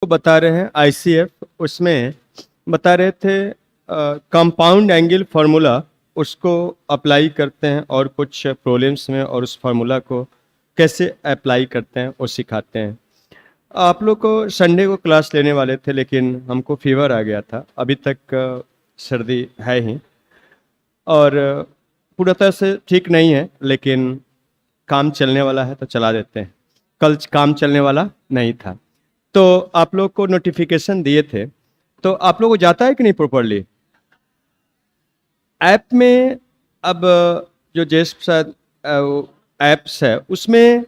बता रहे हैं आईसीएफ, उसमें बता रहे थे कंपाउंड एंगल फार्मूला, उसको अप्लाई करते हैं और कुछ प्रॉब्लम्स में और उस फार्मूला को कैसे अप्लाई करते हैं वो सिखाते हैं। आप लोग को संडे को क्लास लेने वाले थे, लेकिन हमको फीवर आ गया था, अभी तक सर्दी है ही और पूरा तरह से ठीक नहीं है, लेकिन काम चलने वाला है तो चला देते हैं। कल काम चलने वाला नहीं था तो आप लोग को नोटिफिकेशन दिए थे, तो आप लोग को जाता है कि नहीं प्रॉपरली ऐप में? अब जो जेएस ऐप्स है उसमें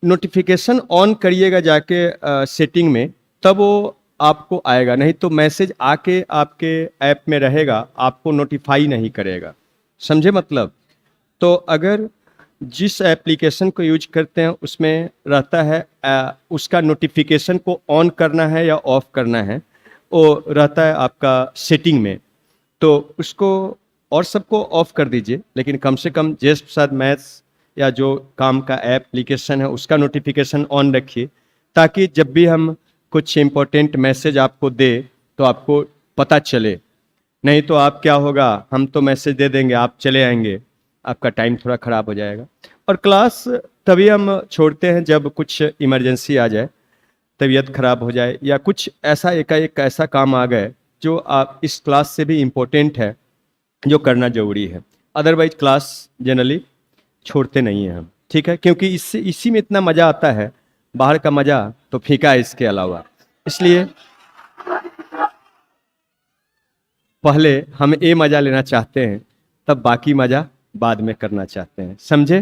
नोटिफिकेशन ऑन करिएगा जाके सेटिंग में, तब वो आपको आएगा, नहीं तो मैसेज आके आपके ऐप में रहेगा, आपको नोटिफाई नहीं करेगा। समझे मतलब? तो अगर जिस एप्लीकेशन को यूज करते हैं उसमें रहता है उसका नोटिफिकेशन को ऑन करना है या ऑफ करना है, वो रहता है आपका सेटिंग में, तो उसको और सबको ऑफ कर दीजिए, लेकिन कम से कम जेएस प्रसाद मैथ्स या जो काम का एप्लीकेशन है उसका नोटिफिकेशन ऑन रखिए, ताकि जब भी हम कुछ इम्पोर्टेंट मैसेज आपको दे तो आपको पता चले। नहीं तो आप क्या होगा, हम तो मैसेज दे देंगे, आप चले आएंगे, आपका टाइम थोड़ा ख़राब हो जाएगा। और क्लास तभी हम छोड़ते हैं जब कुछ इमरजेंसी आ जाए, तबीयत ख़राब हो जाए या कुछ ऐसा एकाएक ऐसा काम आ गए जो आप इस क्लास से भी इम्पोर्टेंट है, जो करना ज़रूरी है। अदरवाइज क्लास जनरली छोड़ते नहीं हैं हम, ठीक है? क्योंकि इससे इसी में इतना मज़ा आता है, बाहर का मज़ा तो फीका है इसके अलावा। इसलिए पहले हम ये मज़ा लेना चाहते हैं, तब बाकी मज़ा बाद में करना चाहते हैं, समझे?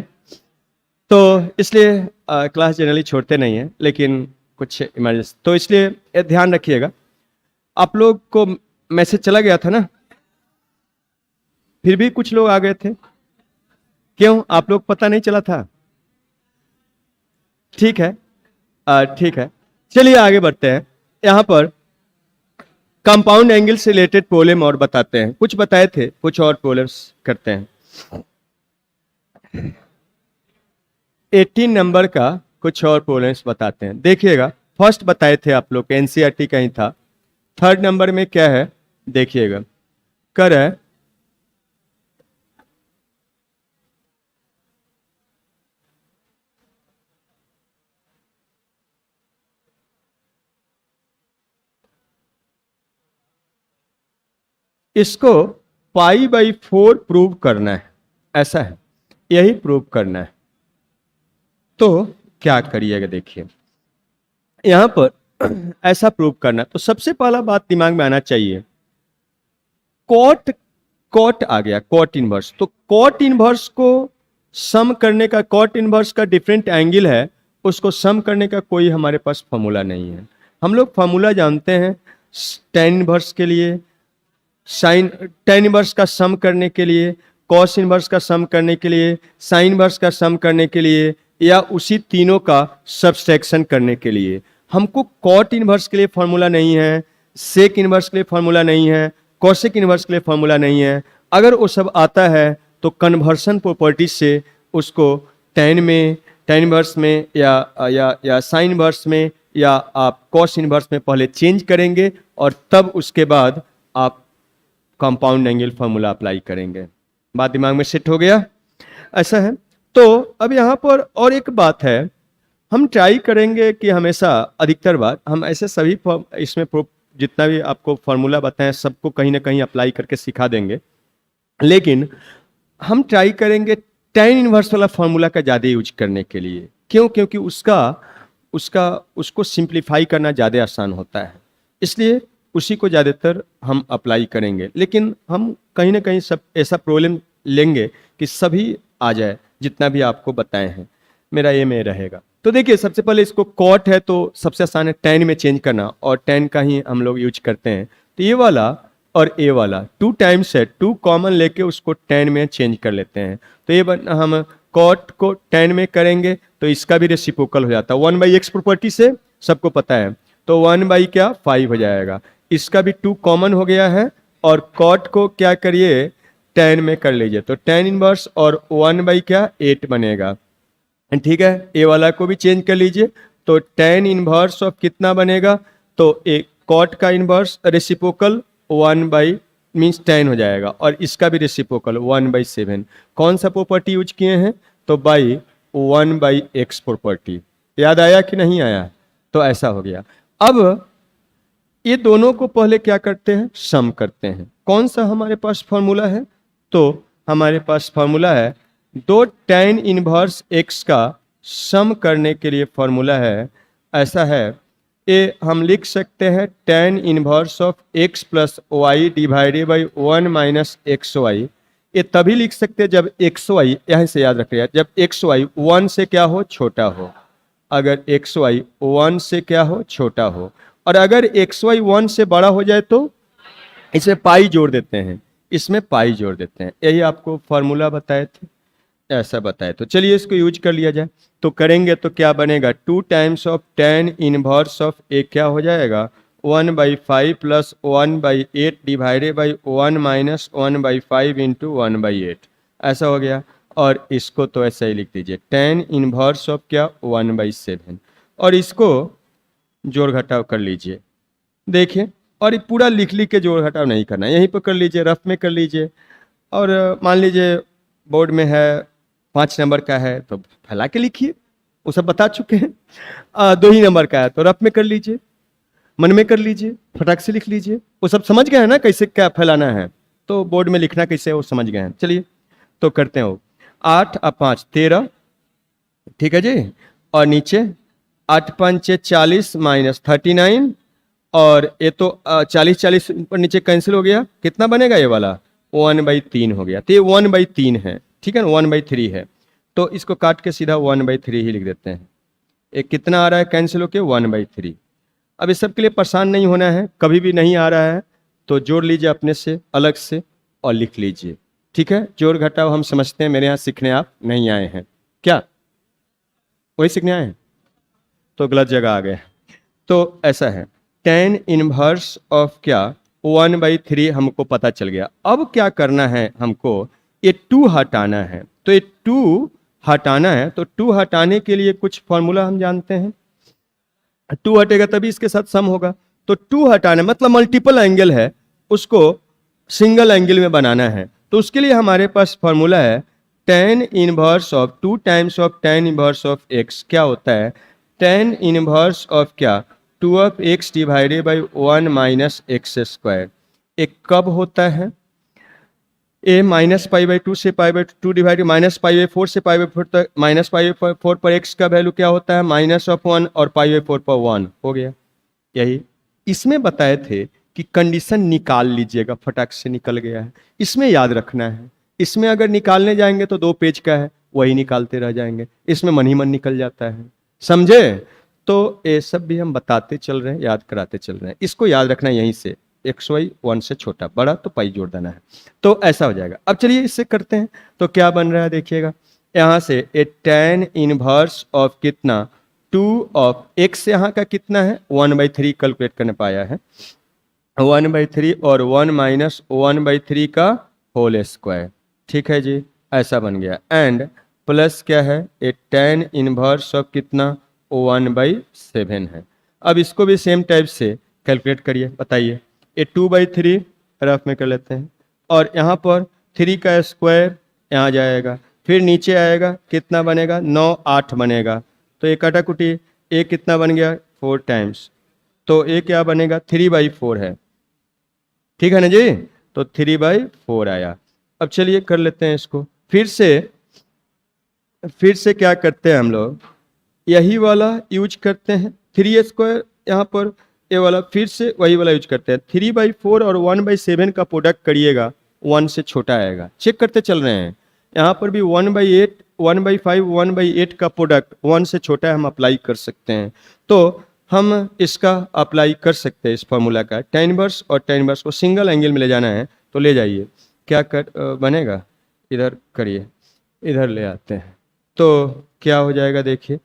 तो इसलिए क्लास जनरली छोड़ते नहीं हैं, लेकिन कुछ इमरजेंसी, तो इसलिए ये ध्यान रखिएगा। आप लोग को मैसेज चला गया था ना, फिर भी कुछ लोग आ गए थे, क्यों? आप लोग पता नहीं चला था? ठीक है, ठीक है, चलिए आगे बढ़ते हैं। यहाँ पर कंपाउंड एंगल से रिलेटेड प्रॉब्लम और बताते हैं, कुछ बताए थे, कुछ और प्रॉब्लम्स करते हैं। 18 नंबर का कुछ और प्रॉब्लम्स बताते हैं, देखिएगा। फर्स्ट बताए थे आप लोग, एनसीईआरटी का ही था। थर्ड नंबर में क्या है देखिएगा, कर है इसको π/4 प्रूव करना है, ऐसा है, यही प्रूव करना है। तो क्या करिएगा, देखिए यहां पर ऐसा प्रूव करना है, तो सबसे पहला बात दिमाग में आना चाहिए, कॉट कॉट आ गया, कॉट इनवर्स। तो कॉट इनवर्स को सम करने का, कॉट इनवर्स का डिफरेंट एंगल है, उसको सम करने का कोई हमारे पास फॉर्मूला नहीं है। हम लोग फॉर्मूला जानते हैं tan इनवर्स के लिए, साइन tan इनवर्स का सम करने के लिए, कॉस इनवर्स का सम करने के लिए, साइन इनवर्स का सम करने के लिए, या उसी तीनों का सब्सट्रैक्शन करने के लिए। हमको कॉट इनवर्स के लिए फॉर्मूला नहीं है, सेक इनवर्स के लिए फॉर्मूला नहीं है, कॉसेक इनवर्स के लिए फॉर्मूला नहीं है। अगर वो सब आता है तो कन्वर्सन प्रॉपर्टी से उसको tan में, tan इनवर्स में या साइन इनवर्स में या आप कॉस इनवर्स में पहले चेंज करेंगे और तब उसके बाद आप कंपाउंड एंगल फार्मूला अप्लाई करेंगे। बात दिमाग में सेट हो गया? ऐसा है। तो अब यहाँ पर और एक बात है, हम ट्राई करेंगे कि हमेशा अधिकतर बार हम ऐसे सभी इसमें जितना भी आपको फार्मूला बताएं सबको कहीं ना कहीं अप्लाई करके सिखा देंगे, लेकिन हम ट्राई करेंगे tan इनवर्स वाला फार्मूला का ज़्यादा यूज करने के लिए। क्यों? क्योंकि उसको सिंप्लीफाई करना ज़्यादा आसान होता है, इसलिए उसी को ज़्यादातर हम अप्लाई करेंगे। लेकिन हम कहीं ना कहीं सब ऐसा प्रॉब्लम लेंगे कि सभी आ जाए, जितना भी आपको बताए हैं, मेरा ये में रहेगा। तो देखिए, सबसे पहले इसको कॉट है तो सबसे आसान है tan में चेंज करना, और tan का ही हम लोग यूज करते हैं। तो ये वाला और ये वाला 2 टाइम्स है, 2 कॉमन लेके उसको tan में चेंज कर लेते हैं। तो ये हम कॉट को tan में करेंगे तो इसका भी रेसिप्रोकल हो जाता है 1/x प्रॉपर्टी से, सबको पता है। तो 1/5 हो जाएगा, इसका भी 2 कॉमन हो गया है, और कॉट को क्या करिए tan में कर लीजिए, तो tan इनवर्स और 1/8 बनेगा। ठीक है, ए वाला को भी चेंज कर लीजिए, तो tan इनवर्स ऑफ कितना बनेगा, तो एक कॉट का इनवर्स रेसिप्रोकल 1 मीन्स 10 हो जाएगा, और इसका भी रेसिप्रोकल 1/7। कौन सा प्रॉपर्टी यूज किए हैं? तो बाई 1/x प्रॉपर्टी। याद आया कि नहीं आया? तो ऐसा हो गया। अब ये दोनों को पहले क्या करते हैं? सम करते हैं। कौन सा हमारे पास फॉर्मूला है? तो हमारे पास फॉर्मूला है, दो tan इनवर्स x का सम करने के लिए फॉर्मूला है, ऐसा है। ये हम लिख सकते हैं tan inverse of x plus y divided by 1 minus x y. ये तभी लिख सकते हैं जब एक्स वाई, यहाँ से याद रखिए, जब एक्स वाई 1 से क्या हो? छोटा हो। अगर एक्स वाई 1 से क्या हो? छोटा हो। और अगर एक्स वाई 1 से बड़ा हो जाए तो इसमें पाई जोड़ देते हैं, इसमें पाई जोड़ देते हैं। यही आपको फॉर्मूला बताए थे, ऐसा बताए। तो चलिए इसको यूज कर लिया जाए। तो करेंगे तो क्या बनेगा? 2 times of tan inverse of A क्या हो जाएगा? 1/5 plus 1/8 divided by 1 minus 1/5 into 1/8, ऐसा हो गया। और इसको तो ऐसा ही लिख दीजिए, tan इनवर्स ऑफ क्या? 1/7। और इसको जोड़ घटाव कर लीजिए, देखिए। और ये पूरा लिख के जोड़ घटाव नहीं करना, यहीं पर कर लीजिए, रफ में कर लीजिए। और मान लीजिए बोर्ड में है 5 नंबर का है तो फैला के लिखिए, वो सब बता चुके हैं। 2 ही नंबर का है तो रफ में कर लीजिए, मन में कर लीजिए, फटाक से लिख लीजिए। वो सब समझ गए हैं ना कैसे क्या फैलाना है, तो बोर्ड में लिखना कैसे है वो समझ गए हैं। चलिए तो करते हैं। 8 और 5 13, ठीक है जी। और नीचे 8 5 40 माइनस 39, और ये तो 40 पर नीचे कैंसिल हो गया, कितना बनेगा ये वाला? 1/3 हो गया। तो ये 1/3 है, ठीक है ना, 1/3 है। तो इसको काट के सीधा 1/3 ही लिख देते हैं। एक कितना आ रहा है कैंसिल होके? 1/3। अब इस सब के लिए परेशान नहीं होना है, कभी भी नहीं आ रहा है तो जोड़ लीजिए अपने से अलग से और लिख लीजिए, ठीक है। जोड़ घटाव हम समझते हैं, मेरे यहाँ सीखने आप नहीं आए हैं क्या? वही सीखने आए हैं तो गलत जगह आ गए। तो ऐसा है, tan इनवर्स ऑफ क्या? 1/3 हमको पता चल गया। अब क्या करना है हमको? ये 2 हटाना है। तो ये 2 हटाना है, तो 2 हटाने के लिए कुछ फॉर्मूला हम जानते हैं। 2 हटेगा तभी इसके साथ सम होगा। तो 2 हटाना मतलब मल्टीपल एंगल है, उसको सिंगल एंगल में बनाना है। तो उसके लिए हमारे पास फॉर्मूला है tan inverse of 2 times of tan inverse of x क्या होता है? tan इनवर्स ऑफ क्या? 2 of x divided by 1 minus x square. एक कब होता है? ए -π/2 से π/2 डिवाइडेड -π/4 से π/4 तक, -π/4 पर x का वैल्यू क्या होता है? -1, और π/4 पर 1 हो गया। यही इसमें बताए थे कि कंडीशन निकाल लीजिएगा, फटाक से निकल गया है। इसमें याद रखना है, इसमें अगर निकालने जाएंगे तो 2 पेज का है, वही निकालते रह जाएंगे, इसमें मन ही मन निकल जाता है, समझे? तो ये सब भी हम बताते चल रहे हैं, याद कराते चल रहे हैं। इसको याद रखना यहीं से, एक्स वाई 1 से छोटा, बड़ा तो पाई जोड़ देना है, तो ऐसा हो जाएगा। अब चलिए इससे करते हैं, तो क्या बन रहा है देखिएगा। यहाँ से ए tan इनवर्स ऑफ कितना? 2 ऑफ x यहाँ का कितना है? 1/3 कैलकुलेट करने पाया है, 1/3 और 1 माइनस 1/3 का होल स्क्वायर, ठीक है जी, ऐसा बन गया। एंड प्लस क्या है? ए tan इनवर्स ऑफ कितना? 1/7 है। अब इसको भी सेम टाइप से कैलकुलेट करिए, बताइए। ये 2/3 रफ में कर लेते हैं, और यहाँ पर 3 का स्क्वायर यहाँ जाएगा, फिर नीचे आएगा, कितना बनेगा? 9 8 बनेगा। तो ये काटाकुटी, ए कितना बन गया? 4 टाइम्स, तो ए क्या बनेगा? 3/4 है, ठीक है ना जी। तो 3/4 आया। अब चलिए कर लेते हैं इसको फिर से क्या करते हैं हम लोग? यही वाला यूज करते हैं, 3² यहाँ पर, ये वाला फिर से वही वाला यूज करते हैं। 3/4 और 1/7 का प्रोडक्ट करिएगा, 1 से छोटा आएगा, चेक करते चल रहे हैं। यहाँ पर भी 1/8 1/5 1/8 का प्रोडक्ट 1 से छोटा है, हम अप्लाई कर सकते हैं। तो हम इसका अप्लाई कर सकते हैं, इस फॉर्मूला का। tan इनवर्स और tan इनवर्स को सिंगल एंगल में ले जाना है, तो ले जाइए। क्या बनेगा? इधर करिए, इधर ले आते हैं, तो क्या हो जाएगा देखिए।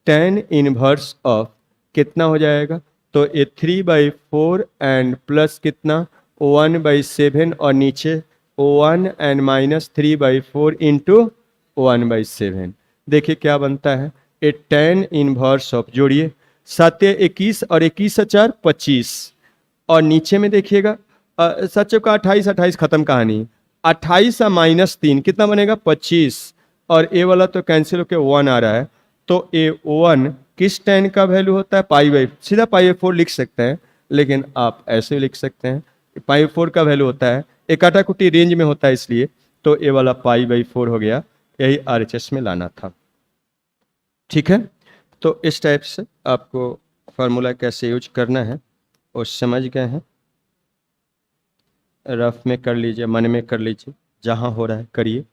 tan इनवर्स ऑफ कितना हो जाएगा? तो ये 3/4 एंड प्लस कितना? 1/7, और नीचे 1 एंड माइनस 3/4 इंटू 1/7। देखिए क्या बनता है। ए tan इनवर्स ऑफ, जोड़िए, 7 21 और 21 4 25, और नीचे में देखिएगा सच का 28 28 खत्म कहानी। 28 -3 कितना बनेगा 25, और ए वाला तो कैंसिल होकर 1 आ रहा है, तो ए 1 किस tan का वैल्यू होता है पाई, सीधा पाई/4 लिख सकते हैं, लेकिन आप ऐसे लिख सकते हैं पाई/4 का वैल्यू होता है, एक आटा कुटी रेंज में होता है, इसलिए तो ए वाला पाई/4 हो गया। यही RHS में लाना था। ठीक है, तो इस टाइप से आपको फार्मूला कैसे यूज करना है वो समझ गए हैं। रफ में कर लीजिए, मन में कर लीजिए, जहाँ हो रहा है करिए।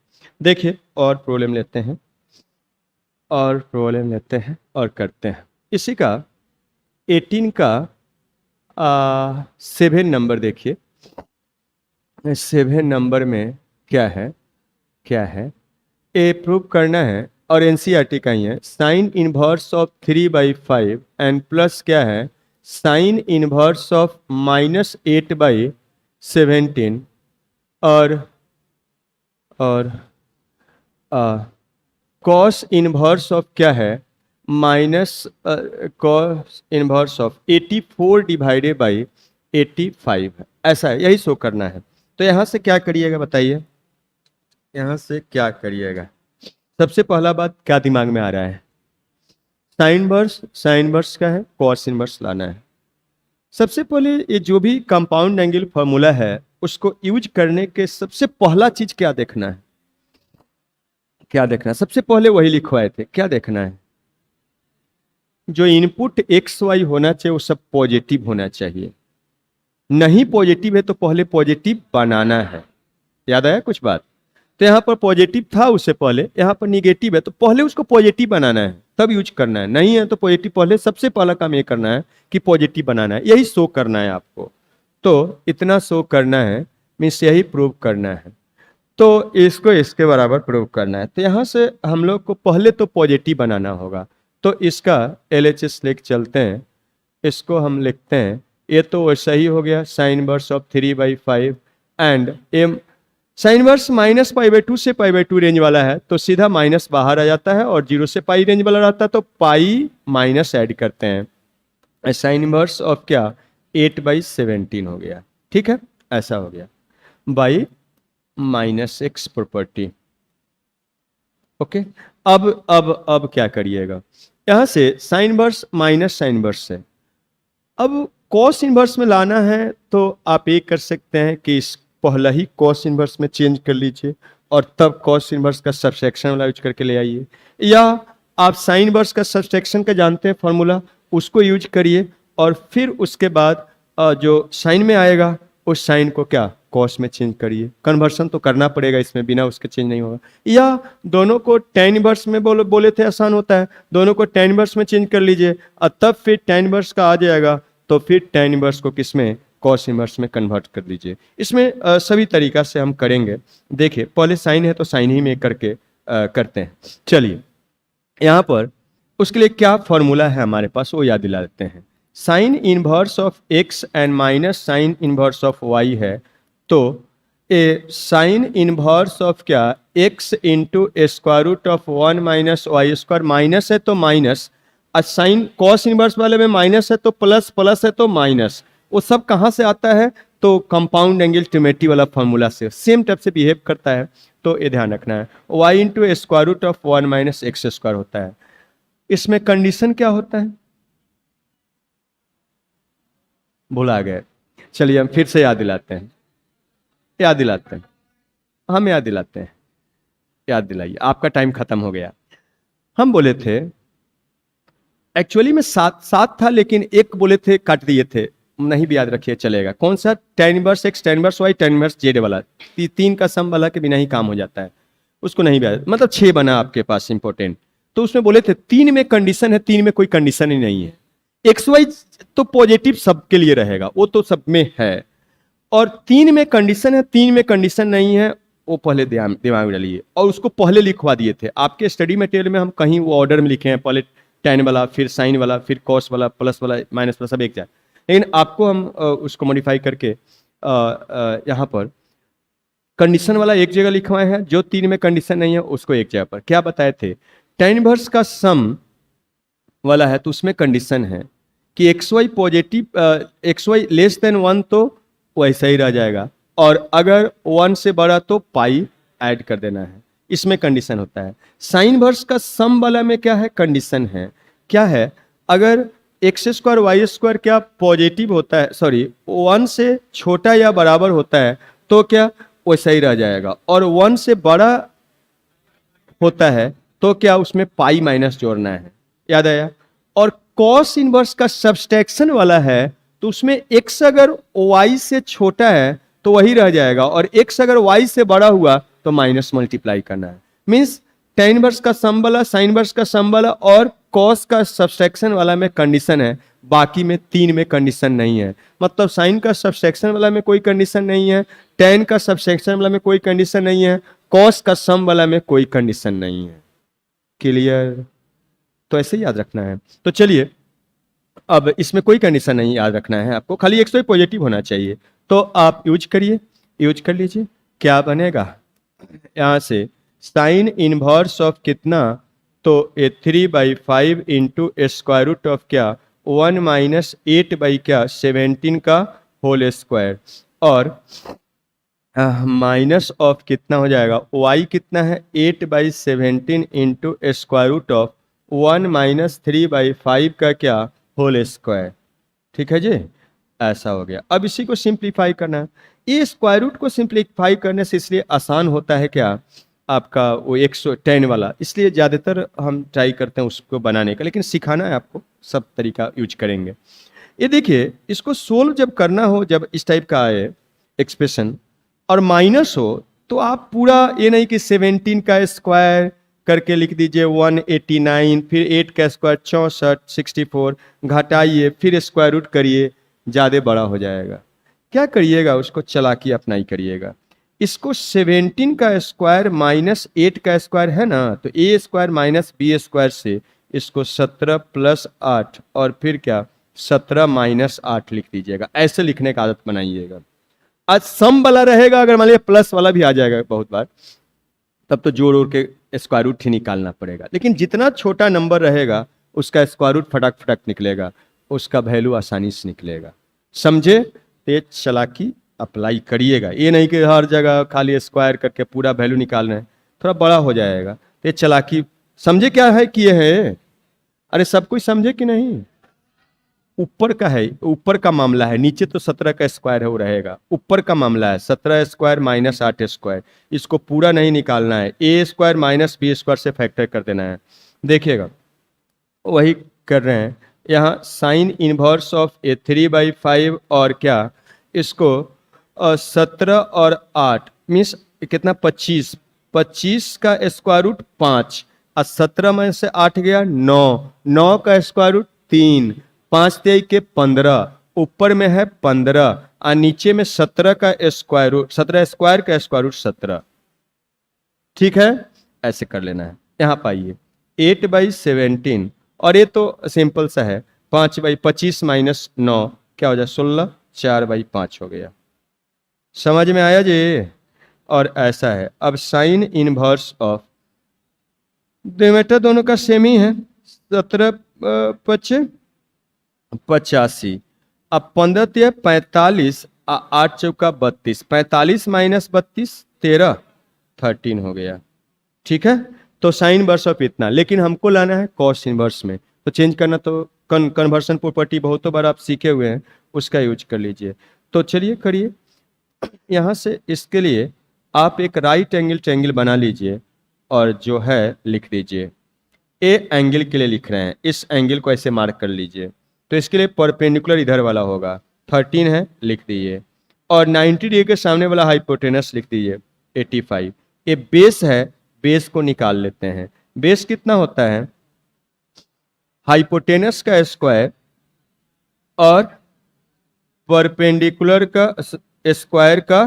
देखिए और प्रॉब्लम लेते हैं और करते हैं। इसी का 18 का 7 नंबर देखिए। 7 नंबर में क्या है ए प्रूव करना है, और NCERT का ही है। Sign inverse of 3/5 and plus क्या है साइन इनवर्स ऑफ -8/17 और कॉस इनवर्स ऑफ क्या है माइनस कॉस इनवर्स ऑफ 84/85 है। ऐसा है, यही शो करना है। तो यहाँ से क्या करिएगा बताइए, यहाँ से क्या करिएगा। सबसे पहला बात क्या दिमाग में आ रहा है, साइन इनवर्स क्या है कॉस इनवर्स लाना है। सबसे पहले ये जो भी कंपाउंड एंगल फॉर्मूला है उसको यूज करने के सबसे पहला चीज क्या देखना है, सबसे पहले वही लिखवाए थे। क्या देखना है, जो इनपुट XY होना चाहिए वो सब पॉजिटिव होना चाहिए। नहीं पॉजिटिव है तो पहले पॉजिटिव बनाना है। याद आया कुछ बात, तो यहाँ पर पॉजिटिव था उससे पहले, यहाँ पर निगेटिव है तो पहले उसको पॉजिटिव बनाना है तब यूज करना है। नहीं है तो पॉजिटिव पहले, सबसे पहला काम ये करना है कि पॉजिटिव बनाना है, यही शो करना है आपको। तो इतना शो करना है, मीन्स यही प्रूव करना है, तो इसको इसके बराबर प्रूव करना है। तो यहाँ से हम लोग को पहले तो पॉजिटिव बनाना होगा, तो इसका LHS लेके चलते हैं। इसको हम लिखते हैं, ये तो वैसा ही हो गया sine inverse of 3/5 and M sine inverse -π/2 से π/2 रेंज वाला है, तो सीधा माइनस बाहर आ जाता है, और 0 से पाई रेंज वाला रहता है तो पाई माइनस ऐड करते हैं। साइन इनवर्स ऑफ क्या 8/17 हो गया। ठीक है, ऐसा हो गया बाई -x प्रॉपर्टी। ओके, अब क्या करिएगा, यहां से sine inverse minus sine inverse से अब कॉस इनवर्स में लाना है, तो आप ये कर सकते हैं कि इस पहला ही कॉस इनवर्स में चेंज कर लीजिए और तब कॉस इनवर्स का सबट्रैक्शन वाला यूज करके ले आइए, या आप साइन इनवर्स का सबट्रैक्शन का जानते हैं फॉर्मूला, उसको यूज करिए और फिर उसके बाद जो साइन में आएगा उस साइन को क्या कॉस में चेंज करिए। कन्वर्सन तो करना पड़ेगा इसमें, बिना उसके चेंज नहीं होगा। या दोनों को tan इनवर्स में बोले थे आसान होता है, दोनों को tan इनवर्स में चेंज कर लीजिए और तब फिर tan इनवर्स का आ जाएगा, तो फिर tan इनवर्स को किसमें कॉस इनवर्स में कन्वर्ट कर दीजिए। इसमें सभी तरीका से हम करेंगे। देखिए पहले साइन है तो साइन ही में करके करते हैं। चलिए यहाँ पर उसके लिए क्या फॉर्मूला है हमारे पास वो याद दिला देते हैं। Sine inverse of x and minus sine inverse of y है, तो ए साइन इनवर्स ऑफ क्या x into square root of 1 minus y square, minus है तो माइनस, और साइन कॉस इनवर्स वाले में माइनस है तो प्लस, प्लस है तो माइनस। वो सब कहाँ से आता है, तो कंपाउंड एंगल ट्रिमेटी वाला फॉर्मूला से सेम टाइप से बिहेव करता है, तो ये ध्यान रखना है। y into square root of 1 minus x square होता है। इसमें कंडीशन क्या होता है भुला गए, चलिए हम फिर से याद दिलाते हैं, याद दिलाते हैं, याद दिलाइए, आपका टाइम खत्म हो गया। हम बोले थे एक्चुअली में सात था, लेकिन एक बोले थे काट दिए थे, नहीं भी याद रखिए चलेगा। कौन सा, tan inverse x, tan inverse y, tan inverse z वाला, तीन का सम वाला के बिना ही काम हो जाता है, उसको नहीं भी याद, मतलब 6 बना आपके पास इंपॉर्टेंट। तो उसमें बोले थे 3 में कंडीशन है, 3 में कोई कंडीशन ही नहीं है। XY तो पॉजिटिव सबके लिए रहेगा, वो तो सब में है, और 3 में कंडीशन है, 3 में कंडीशन नहीं है, वो पहले दिमाग में डालिए। और उसको पहले लिखवा दिए थे आपके स्टडी मटेरियल में, हम कहीं वो ऑर्डर में लिखे हैं, पहले tan वाला, फिर साइन वाला, फिर कॉस वाला, प्लस वाला, माइनस वाला, सब एक जाए। लेकिन आपको हम उसको मॉडिफाई करके यहाँ पर कंडीशन वाला एक जगह लिखवाए हैं, जो 3 में कंडीशन नहीं है उसको एक जगह पर। क्या बताए थे, tan इनवर्स का सम वाला है तो उसमें कंडीशन है कि x y positive, x y less than 1 तो वैसा ही रह जाएगा, और अगर 1 से बड़ा तो पाई ऐड कर देना है, इसमें कंडीशन होता है। साइन वर्स का सम वाला में क्या है, कंडीशन है, क्या है, अगर एक्स स्क्वायर वाई स्क्वायर क्या पॉजिटिव होता है, सॉरी 1 से छोटा या बराबर होता है तो क्या वैसा ही रह जाएगा, और 1 से बड़ा होता है तो क्या उसमें पाई माइनस जोड़ना है, याद आया। और कॉस इनवर्स का सब्सट्रैक्शन वाला है तो उसमें x अगर y से छोटा है तो वही रह जाएगा, और x अगर y से बड़ा हुआ तो माइनस मल्टीप्लाई करना है। मीन्स tan इनवर्स का सम वाला, साइन इनवर्स का सम वाला और कॉस का सब्सट्रैक्शन वाला में कंडीशन है, बाकी में 3 में कंडीशन नहीं है। मतलब साइन का सब्सट्रैक्शन वाला में कोई कंडीशन नहीं है, tan का सब्सट्रैक्शन वाला में कोई कंडीशन नहीं है, कॉस का सम वाला में कोई कंडीशन नहीं है। क्लियर? तो ऐसे ही याद रखना है। तो चलिए, अब इसमें कोई कंडीशन नहीं याद रखना है आपको, खाली एक्स वाई पॉजिटिव होना चाहिए। तो आप यूज करिए, यूज कर लीजिए। क्या बनेगा यहाँ से, साइन इनवर्स ऑफ कितना, तो 3/5 इंटू स्क्वायर रूट ऑफ क्या 1 माइनस 8 बाई क्या 17 का होल स्क्वायर, और माइनस ऑफ कितना हो जाएगा, y कितना है 8/17 into square root of 1 minus 3/5 का क्या होल स्क्वायर। ठीक है जी, ऐसा हो गया। अब इसी को सिंप्लीफाई करना है। ये स्क्वायर रूट को सिंप्लीफाई करने से इसलिए आसान होता है क्या आपका वो 110 वाला, इसलिए ज़्यादातर हम ट्राई करते हैं उसको बनाने का, लेकिन सिखाना है आपको, सब तरीका यूज करेंगे। ये देखिए, इसको सोल्व जब करना हो, जब इस टाइप का आए एक्सप्रेशन और माइनस हो, तो आप पूरा ये नहीं कि 17 का स्क्वायर करके लिख दीजिए 189, फिर 8 का स्क्वायर 64, 64 घटाइए, फिर स्क्वायर रूट करिए, ज़्यादा बड़ा हो जाएगा। क्या करिएगा, उसको चालाकी अपनाई करिएगा। इसको 17 का स्क्वायर माइनस 8 का स्क्वायर है ना, तो ए स्क्वायर माइनस बी स्क्वायर से इसको 17 प्लस 8 और फिर क्या 17 माइनस 8 लिख दीजिएगा। ऐसे लिखने का आदत बनाइएगा। आज सम वाला रहेगा, अगर मान लिया प्लस वाला भी आ जाएगा बहुत बार, तब तो जोड़ उड़ के स्क्वायर रूट ही निकालना पड़ेगा। लेकिन जितना छोटा नंबर रहेगा उसका स्क्वायर रूट फटक फटक निकलेगा, उसका वैल्यू आसानी से निकलेगा। समझे? तेज चालाकी अप्लाई करिएगा, ये नहीं कि हर जगह खाली स्क्वायर करके पूरा वैल्यू निकालना है, थोड़ा बड़ा हो जाएगा। तेज चालाकी समझे क्या है कि ये है, अरे सब कुछ समझे कि नहीं? ऊपर का है, ऊपर का मामला है, नीचे तो 17 का स्क्वायर है वो रहेगा। ऊपर का मामला है 17 स्क्वायर माइनस 8 स्क्वायर, इसको पूरा नहीं निकालना है, ए स्क्वायर माइनस बी स्क्वायर से फैक्टर कर देना है। देखिएगा वही कर रहे हैं यहाँ, साइन इनवर्स ऑफ ए 3/5 और क्या इसको 17 और 8 मीन्स कितना 25, 25 का स्क्वायर रूट 5 और 17 में से 8 गया 9, 9 का स्क्वायर रूट 3, 5 तेई के 15, ऊपर में है 15 और नीचे में 17 का स्क्वायर रूट, 17 स्क्वायर का स्क्वायर रूट 17। ठीक है, ऐसे कर लेना है। यहाँ पाइए 8/17 और ये तो सिंपल सा है, 5/25 माइनस 9 क्या हो जाए 16, 4/5 हो गया। समझ में आया जी? और ऐसा है। अब साइन इनवर्स ऑफ, डिनोमिनेटर दोनों का सेम ही है, 17 × 85, अब 15 × 45 8 चौका 32, 45 माइनस 32 13, 13 हो गया। ठीक है, तो साइन इनवर्स ऑफ इतना, लेकिन हमको लाना है कॉस इनवर्स में, तो चेंज करना तो कन्वर्सन प्रॉपर्टी बहुत बार आप सीखे हुए हैं, उसका यूज कर लीजिए। तो चलिए करिए, यहाँ से इसके लिए आप एक राइट एंगल ट्रायंगल बना लीजिए और जो है लिख दीजिए। ए एंगल के लिए लिख रहे हैं, इस एंगल को ऐसे मार्क कर लीजिए, तो इसके लिए परपेंडिकुलर इधर वाला होगा, 13 है लिख दीजिए, और 90 डिग्री के सामने वाला हाइपोटेनस लिख दीजिए 85। ये बेस है, बेस को निकाल लेते हैं। बेस कितना होता है, हाइपोटेनस का स्क्वायर और परपेंडिकुलर का स्क्वायर का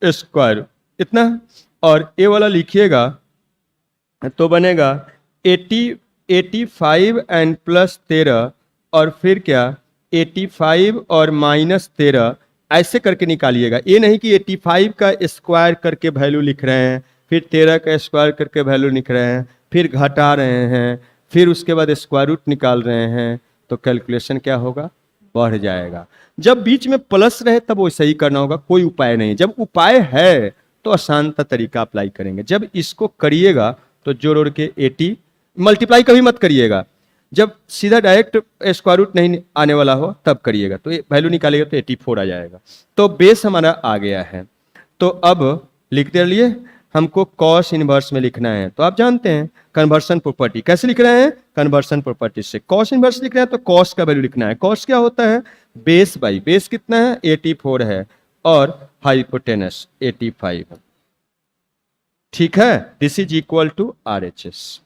स्क्वायर, इतना। और ए वाला लिखिएगा तो बनेगा 85 एंड प्लस 13 और फिर क्या 85 और माइनस 13, ऐसे करके निकालिएगा। ये नहीं कि 85 का स्क्वायर करके वैल्यू लिख रहे हैं, फिर 13 का स्क्वायर करके वैल्यू लिख रहे हैं, फिर घटा रहे हैं, फिर उसके बाद स्क्वायर रूट निकाल रहे हैं तो कैलकुलेशन क्या होगा, बढ़ जाएगा। जब बीच में प्लस रहे तब वैसे ही करना होगा, कोई उपाय नहीं। जब उपाय है तो आसान सा तरीका अप्लाई करेंगे। जब इसको करिएगा तो जोड़ ओड़ के 80, मल्टीप्लाई कभी मत करिएगा, जब सीधा डायरेक्ट स्क्वायर रूट नहीं आने वाला हो तब करिएगा, तो ये वैल्यू निकालेगा तो 84 आ जाएगा। तो बेस हमारा आ गया है। तो अब लिखते रहिए, हमको कॉस इनवर्स में लिखना है। तो आप जानते हैं कन्वर्सन प्रॉपर्टी कैसे लिख रहे हैं, कन्वर्सन प्रॉपर्टी से कॉस इनवर्स लिख रहे हैं तो कॉस का वैल्यू लिखना है। कॉस क्या होता है, बेस बाई बेस कितना है 84 है और हाइपोटेनस 85 है। ठीक है, this is equal to RHS।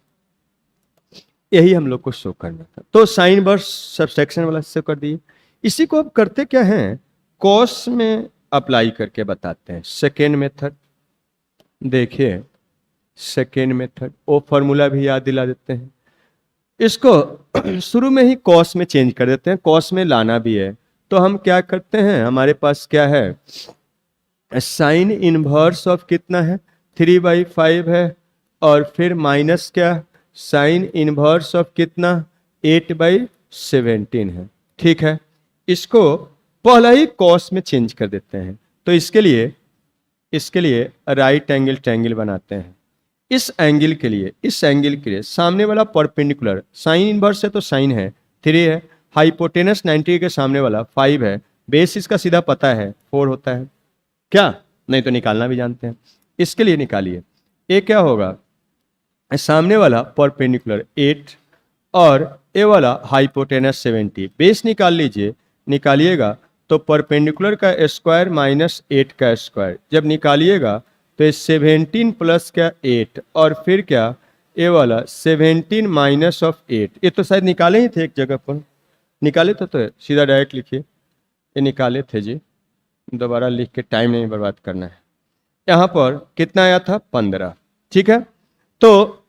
यही हम लोग को शो करना था। तो साइन इनवर्स सब्सट्रैक्शन वाला शो कर दिए। इसी को अब करते क्या हैं, कॉस में अप्लाई करके बताते हैं। सेकेंड मेथड देखिए, सेकेंड मेथड वो फॉर्मूला भी याद दिला देते हैं। इसको शुरू में ही कॉस में चेंज कर देते हैं, कॉस में लाना भी है। तो हम क्या करते हैं, हमारे पास क्या है, साइन इनवर्स ऑफ कितना है 3/5 है, और फिर माइनस क्या, साइन इनवर्स ऑफ कितना 8/17 है। ठीक है, इसको पहला ही कॉस में चेंज कर देते हैं। तो इसके लिए राइट एंगल ट्रायंगल बनाते हैं। इस एंगल के लिए सामने वाला परपेंडिकुलर, साइन इनवर्स है तो साइन है 3 है, हाइपोटेनस 90 के सामने वाला 5 है, बेस इसका सीधा पता है 4 होता है क्या, नहीं तो निकालना भी जानते हैं। इसके लिए निकालिए, ये क्या होगा, सामने वाला परपेंडिकुलर 8 और ए वाला हाइपोटेनस 70, बेस निकाल लीजिए। निकालिएगा तो परपेंडिकुलर का स्क्वायर माइनस 8 का स्क्वायर, जब निकालिएगा तो 17 प्लस क्या 8, और फिर क्या ए वाला 17 माइनस ऑफ 8। ये तो शायद निकाले ही थे एक जगह पर, निकाले तो सीधा डायरेक्ट लिखिए, ये निकाले थे जी, दोबारा लिख के टाइम नहीं बर्बाद करना है। यहाँ पर कितना आया था 15, ठीक है, तो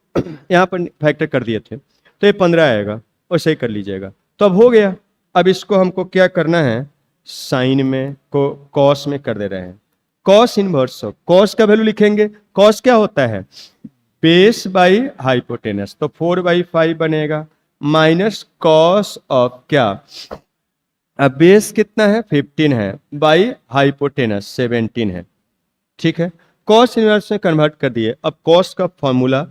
यहाँ पर फैक्टर कर दिए थे तो ये 15 आएगा, वैसे ही कर लीजिएगा। तो अब हो गया। अब इसको हमको क्या करना है, साइन में को कॉस में कर दे रहे हैं। कॉस इनवर्स ऑफ, कॉस का वैल्यू लिखेंगे। कॉस क्या होता है, बेस बाई हाइपोटेनस, तो 4/5 बनेगा, माइनस कॉस ऑफ क्या, अब बेस कितना है 15 है, बाई हाइपोटेनस 17 है। ठीक है, कॉस इनवर्स में कन्वर्ट कर दिए। अब कॉस का फॉर्मूला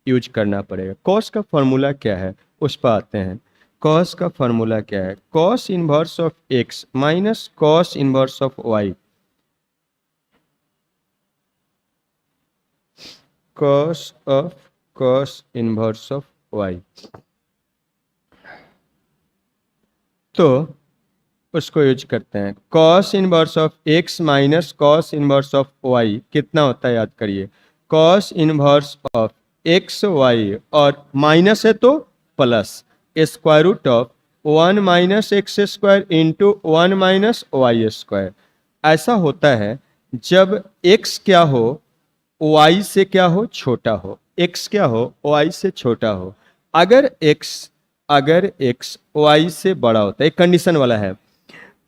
यूज करना पड़ेगा। कॉस का फॉर्मूला क्या है उस पर आते हैं। कॉस का फॉर्मूला क्या है, cos inverse of x minus cos inverse of y, cos inverse of y। तो उसको यूज करते हैं। Cos inverse of x minus cos inverse of y कितना होता है, याद करिए, cos inverse of x y और माइनस है तो plus square root of 1 minus x square into 1 minus y square. ऐसा होता है जब x क्या हो y से क्या हो छोटा हो, x क्या हो y से छोटा हो। अगर x y से बड़ा होता है, एक कंडीशन वाला है,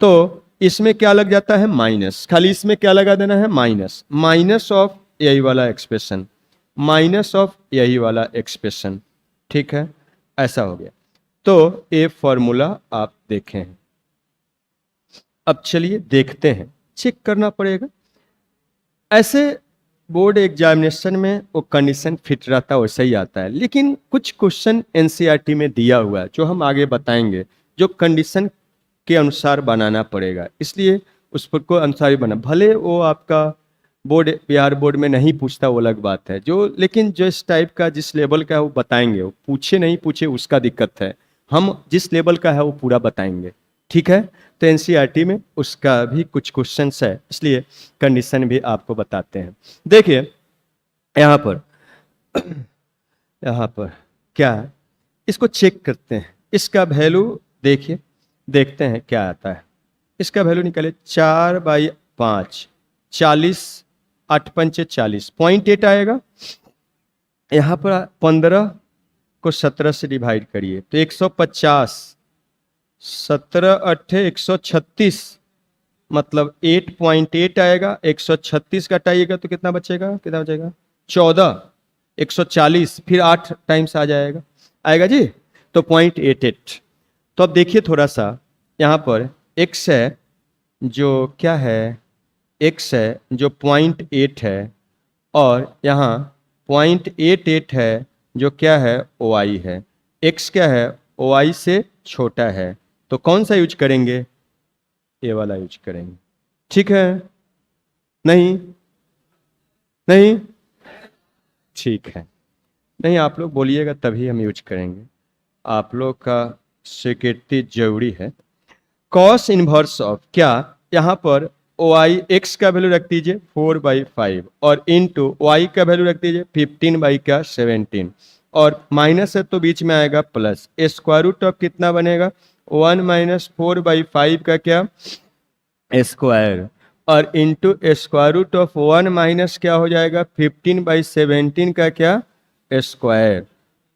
तो इसमें क्या लग जाता है माइनस, खाली इसमें क्या लगा देना है माइनस ऑफ यही वाला एक्सप्रेशन, माइनस ऑफ यही वाला एक्सप्रेशन। ठीक है, ऐसा हो गया। तो ये फॉर्मूला आप देखें। अब चलिए देखते हैं, चेक करना पड़ेगा। ऐसे बोर्ड एग्जामिनेशन में वो कंडीशन फिट रहता है, वैसे ही आता है, लेकिन कुछ क्वेश्चन एनसीईआरटी में दिया हुआ है जो हम आगे बताएंगे, जो कंडीशन के अनुसार बनाना पड़ेगा, इसलिए उस पर को अनुसार ही बना। भले वो आपका बोर्ड बिहार बोर्ड में नहीं पूछता, वो अलग बात है, जो लेकिन जो इस टाइप का जिस लेवल का है वो बताएंगे। वो पूछे नहीं पूछे उसका दिक्कत है, हम जिस लेवल का है वो पूरा बताएंगे। ठीक है, तो एनसीईआरटी में उसका भी कुछ क्वेश्चंस है, इसलिए कंडीशन भी आपको बताते हैं। देखिए यहाँ पर क्या है, इसको चेक करते हैं। इसका वैल्यू देखिए, देखते हैं क्या आता है। इसका वैल्यू निकाले 4/5 40, 8 पंचे 40, 0.8 आएगा। यहाँ पर 15 को 17 से डिवाइड करिए तो 150, 17 8 136, मतलब 8.8 आएगा। 136 घटाइएगा तो कितना बचेगा 14, 140, फिर 8 टाइम्स आ जाएगा। आएगा जी। तो 0.88। तो अब देखिए थोड़ा सा, यहाँ पर x है जो क्या है, x है जो 0.8 है, और यहाँ 0.88 है जो क्या है, y है। x क्या है, y से छोटा है, तो कौन सा यूज करेंगे, ये वाला यूज करेंगे। ठीक है, नहीं नहीं, ठीक है, नहीं आप लोग बोलिएगा तभी हम यूज करेंगे, आप लोग का स्वीकृति जरूरी है। कॉस इनवर्स ऑफ क्या, यहाँ पर वाई एक्स का वैल्यू रख दीजिए 4/5 और इनटू वाई का वैल्यू रख दीजिए 15/17, और माइनस है तो बीच में आएगा प्लस, स्क्वायर रूट ऑफ कितना बनेगा 1 - 4/5 का क्या स्क्वायर, और into square root of 1 minus क्या हो जाएगा 15/17 का क्या स्क्वायर।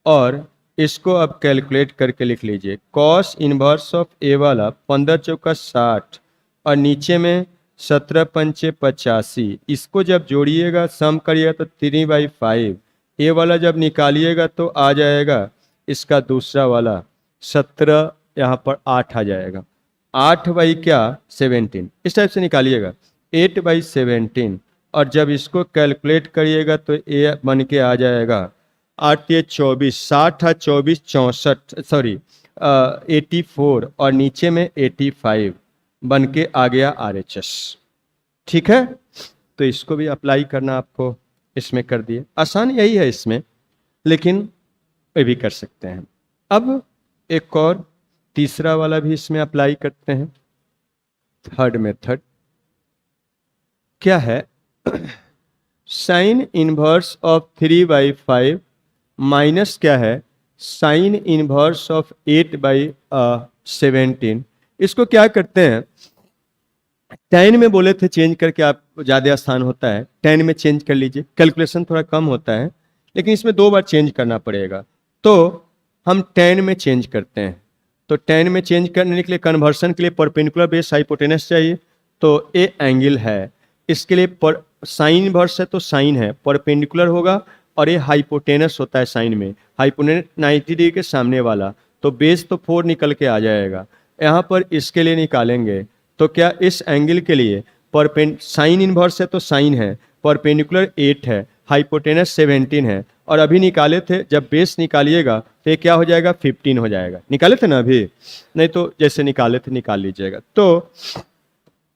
और इसको अब कैलकुलेट करके लिख लीजिए, कॉस इनवर्स ऑफ ए वाला 15 चौका 60 और नीचे में 17 पंचे 85, इसको जब जोड़िएगा सम करिएगा तो 3/5, ए वाला जब निकालिएगा तो आ जाएगा इसका दूसरा वाला 17, यहाँ पर 8 आ जाएगा, 8/17, इस टाइप से निकालिएगा 8/17, और जब इसको कैलकुलेट करिएगा तो ए बन के आ जाएगा 8 × 24, 60 × 24 64, सॉरी 84, और नीचे में 85 बन के आ गया RHS। ठीक है, तो इसको भी अप्लाई करना आपको इसमें कर दिए, आसान यही है इसमें, लेकिन ये भी कर सकते हैं। अब एक और तीसरा वाला भी इसमें अप्लाई करते हैं, थर्ड मेथड क्या है, साइन इनवर्स ऑफ 3/5 माइनस क्या है साइन इनवर्स ऑफ 8/17। इसको क्या करते हैं, tan में बोले थे चेंज करके आप ज़्यादा आसान होता है, tan में चेंज कर लीजिए, कैलकुलेशन थोड़ा कम होता है, लेकिन इसमें 2 बार चेंज करना पड़ेगा, तो हम tan में चेंज करते हैं। तो tan में चेंज करने के लिए कन्वर्सन के लिए परपेंडिकुलर बेस हाइपोटेनस चाहिए, तो ए एंगल है, इसके लिए पर साइन इनवर्स है तो साइन है, परपेंडिकुलर होगा, और ये हाइपोटेनस होता है साइन में, हाइपोटेनस 90 डिग्री के सामने वाला, तो बेस तो 4 निकल के आ जाएगा। यहाँ पर इसके लिए निकालेंगे तो क्या इस एंगल के लिए साइन इनवर्स है तो साइन है, परपेंडिकुलर 8 है, हाइपोटेनस 17 है, और अभी निकाले थे जब बेस निकालिएगा तो ये क्या हो जाएगा 15 हो जाएगा, निकाले थे ना अभी, नहीं तो जैसे निकाले थे निकाल लीजिएगा। तो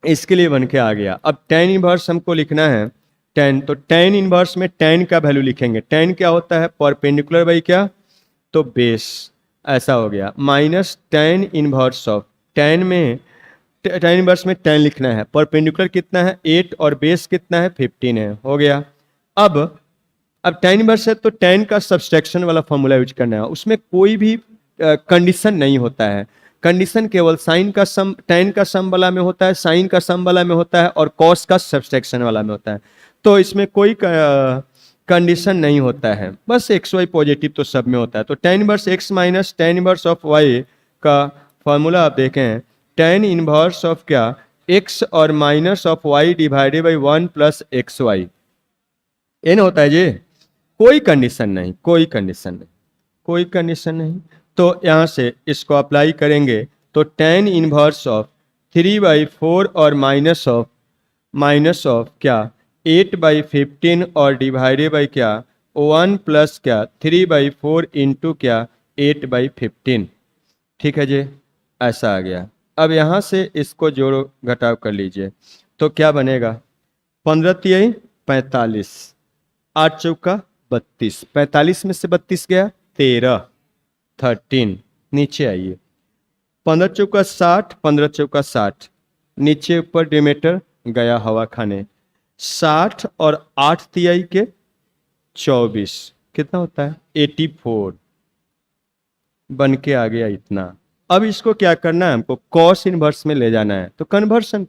इसके लिए बन के आ गया। अब tan इनवर्स हमको लिखना है, tan, तो tan इनवर्स में tan का वैल्यू लिखेंगे, tan क्या होता है परपेंडिकुलर बाई क्या, तो बेस, ऐसा हो गया, minus tan inverse of, tan inverse में tan लिखना है, परपेंडिकुलर कितना है 8 और बेस कितना है 15 है, हो गया। अब tan इनवर्स है तो tan का सब्सट्रैक्शन वाला फॉर्मूला यूज करना है, उसमें कोई भी कंडीशन नहीं होता है, कंडीशन केवल साइन का सम tan का सम वाला में होता है, साइन का सम वाला में होता है, और कॉस का सब्सट्रैक्शन वाला में होता है, तो इसमें कोई कंडीशन नहीं होता है, बस एक्स वाई पॉजिटिव तो सब में होता है। तो tan inverse x minus tan inverse of y का फॉर्मूला आप देखें, tan इनवर्स ऑफ क्या x और minus of y divided by 1 plus xy, ये ना होता है जी, कोई कंडीशन नहीं, कोई कंडीशन नहीं, कोई कंडीशन नहीं। तो यहाँ से इसको अप्लाई करेंगे तो tan इनवर्स ऑफ 3/4 और माइनस ऑफ क्या 8/15 और डिवाइडेड बाई क्या 1 प्लस क्या 3/4 इंटू क्या 8/15, ठीक है जी, ऐसा आ गया। अब यहाँ से इसको जोड़ो घटाव कर लीजिए तो क्या बनेगा 15 × 45, 8 चौका 32, 45 में से 32 गया 13, 13, नीचे आइए 15 चौका 60, 15 चौका 60, नीचे ऊपर डिमेटर गया हवा खाने, 60 और 8 तिहाई के 24, कितना होता है 84 बन के आ गया इतना। अब इसको क्या करना है हमको कॉस इनवर्स में ले जाना है, तो कन्वर्सन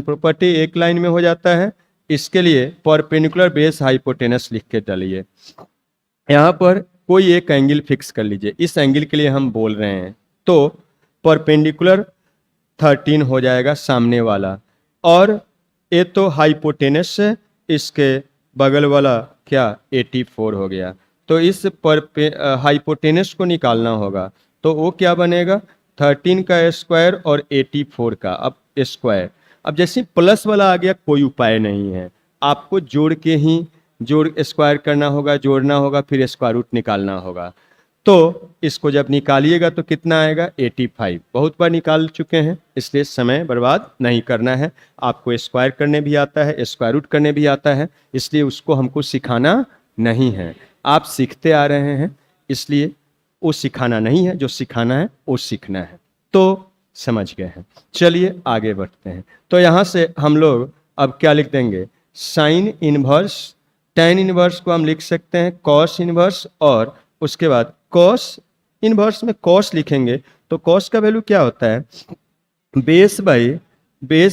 प्रॉपर्टी एक लाइन में हो जाता है, इसके लिए परपेंडिकुलर बेस हाइपोटेनस लिख के डालिए, यहाँ पर कोई एक एंगल फिक्स कर लीजिए, इस एंगल के लिए हम बोल रहे हैं, तो परपेंडिकुलर 13 हो जाएगा सामने वाला, और ये तो हाइपोटेनस है, इसके बगल वाला क्या 84 हो गया, तो तो इस पर हाइपोटेनस को निकालना होगा, तो वो क्या बनेगा 13 का स्क्वायर और 84 का अब स्क्वायर। अब जैसे प्लस वाला आ गया कोई उपाय नहीं है, आपको जोड़ के ही जोड़ स्क्वायर करना होगा, जोड़ना होगा, फिर स्क्वायर रूट निकालना होगा। तो इसको जब निकालिएगा तो कितना आएगा 85। बहुत बार निकाल चुके हैं, इसलिए समय बर्बाद नहीं करना है। आपको स्क्वायर करने भी आता है, स्क्वायर रूट करने भी आता है, इसलिए उसको हमको सिखाना नहीं है। आप सीखते आ रहे हैं, इसलिए वो सिखाना नहीं है, जो सिखाना है वो सीखना है। तो समझ गए हैं। चलिए आगे बढ़ते हैं। तो यहाँ से हम लोग अब क्या लिख देंगे, साइन इनवर्स, टेन इनवर्स को हम लिख सकते हैं कॉस इनवर्स, और उसके बाद कॉस इनवर्स में कॉस लिखेंगे तो कॉस का वैल्यू क्या होता है, बेस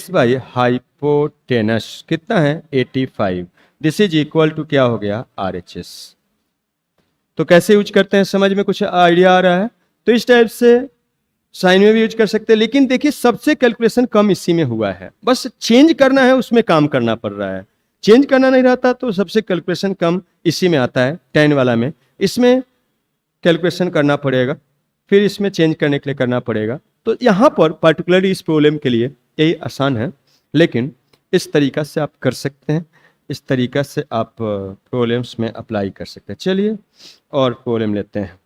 बाई हाइपोटेनस कितना है 85। दिस इज इक्वल टू क्या हो गया RHS। तो कैसे यूज करते हैं, समझ में कुछ आइडिया आ रहा है? तो इस टाइप से साइन में भी यूज कर सकते हैं, लेकिन देखिए सबसे कैलकुलेशन कम इसी में हुआ है, बस चेंज करना है उसमें काम करना पड़ रहा है। चेंज करना नहीं रहता तो सबसे कैलकुलेशन कम इसी में आता है, 10 वाला में। इसमें कैलकुलेशन करना पड़ेगा, फिर इसमें चेंज करने के लिए करना पड़ेगा। तो यहाँ पर पर्टिकुलरली इस प्रॉब्लम के लिए यही आसान है, लेकिन इस तरीका से आप कर सकते हैं, इस तरीका से आप प्रॉब्लम्स में अप्लाई कर सकते हैं। चलिए और प्रॉब्लम लेते हैं।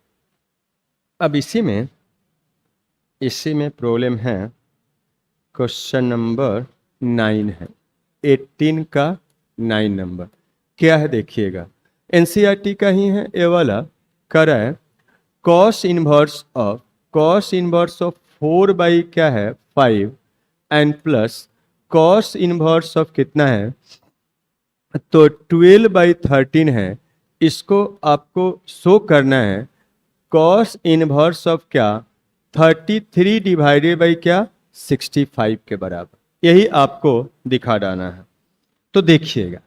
अब इसी में प्रॉब्लम है, क्वेश्चन नंबर 9 है, 18 का 9 नंबर क्या है देखिएगा, NCERT का ही है ये वाला। कर रहा है कॉस इनवर्स ऑफ 4 बाई क्या है 5 and plus cos inverse of कितना है, तो 12 बाई 13 है। इसको आपको शो करना है कॉस इनवर्स ऑफ क्या 33 डिवाइडेड बाई क्या 65 के बराबर, यही आपको दिखा डालना है। तो देखिएगा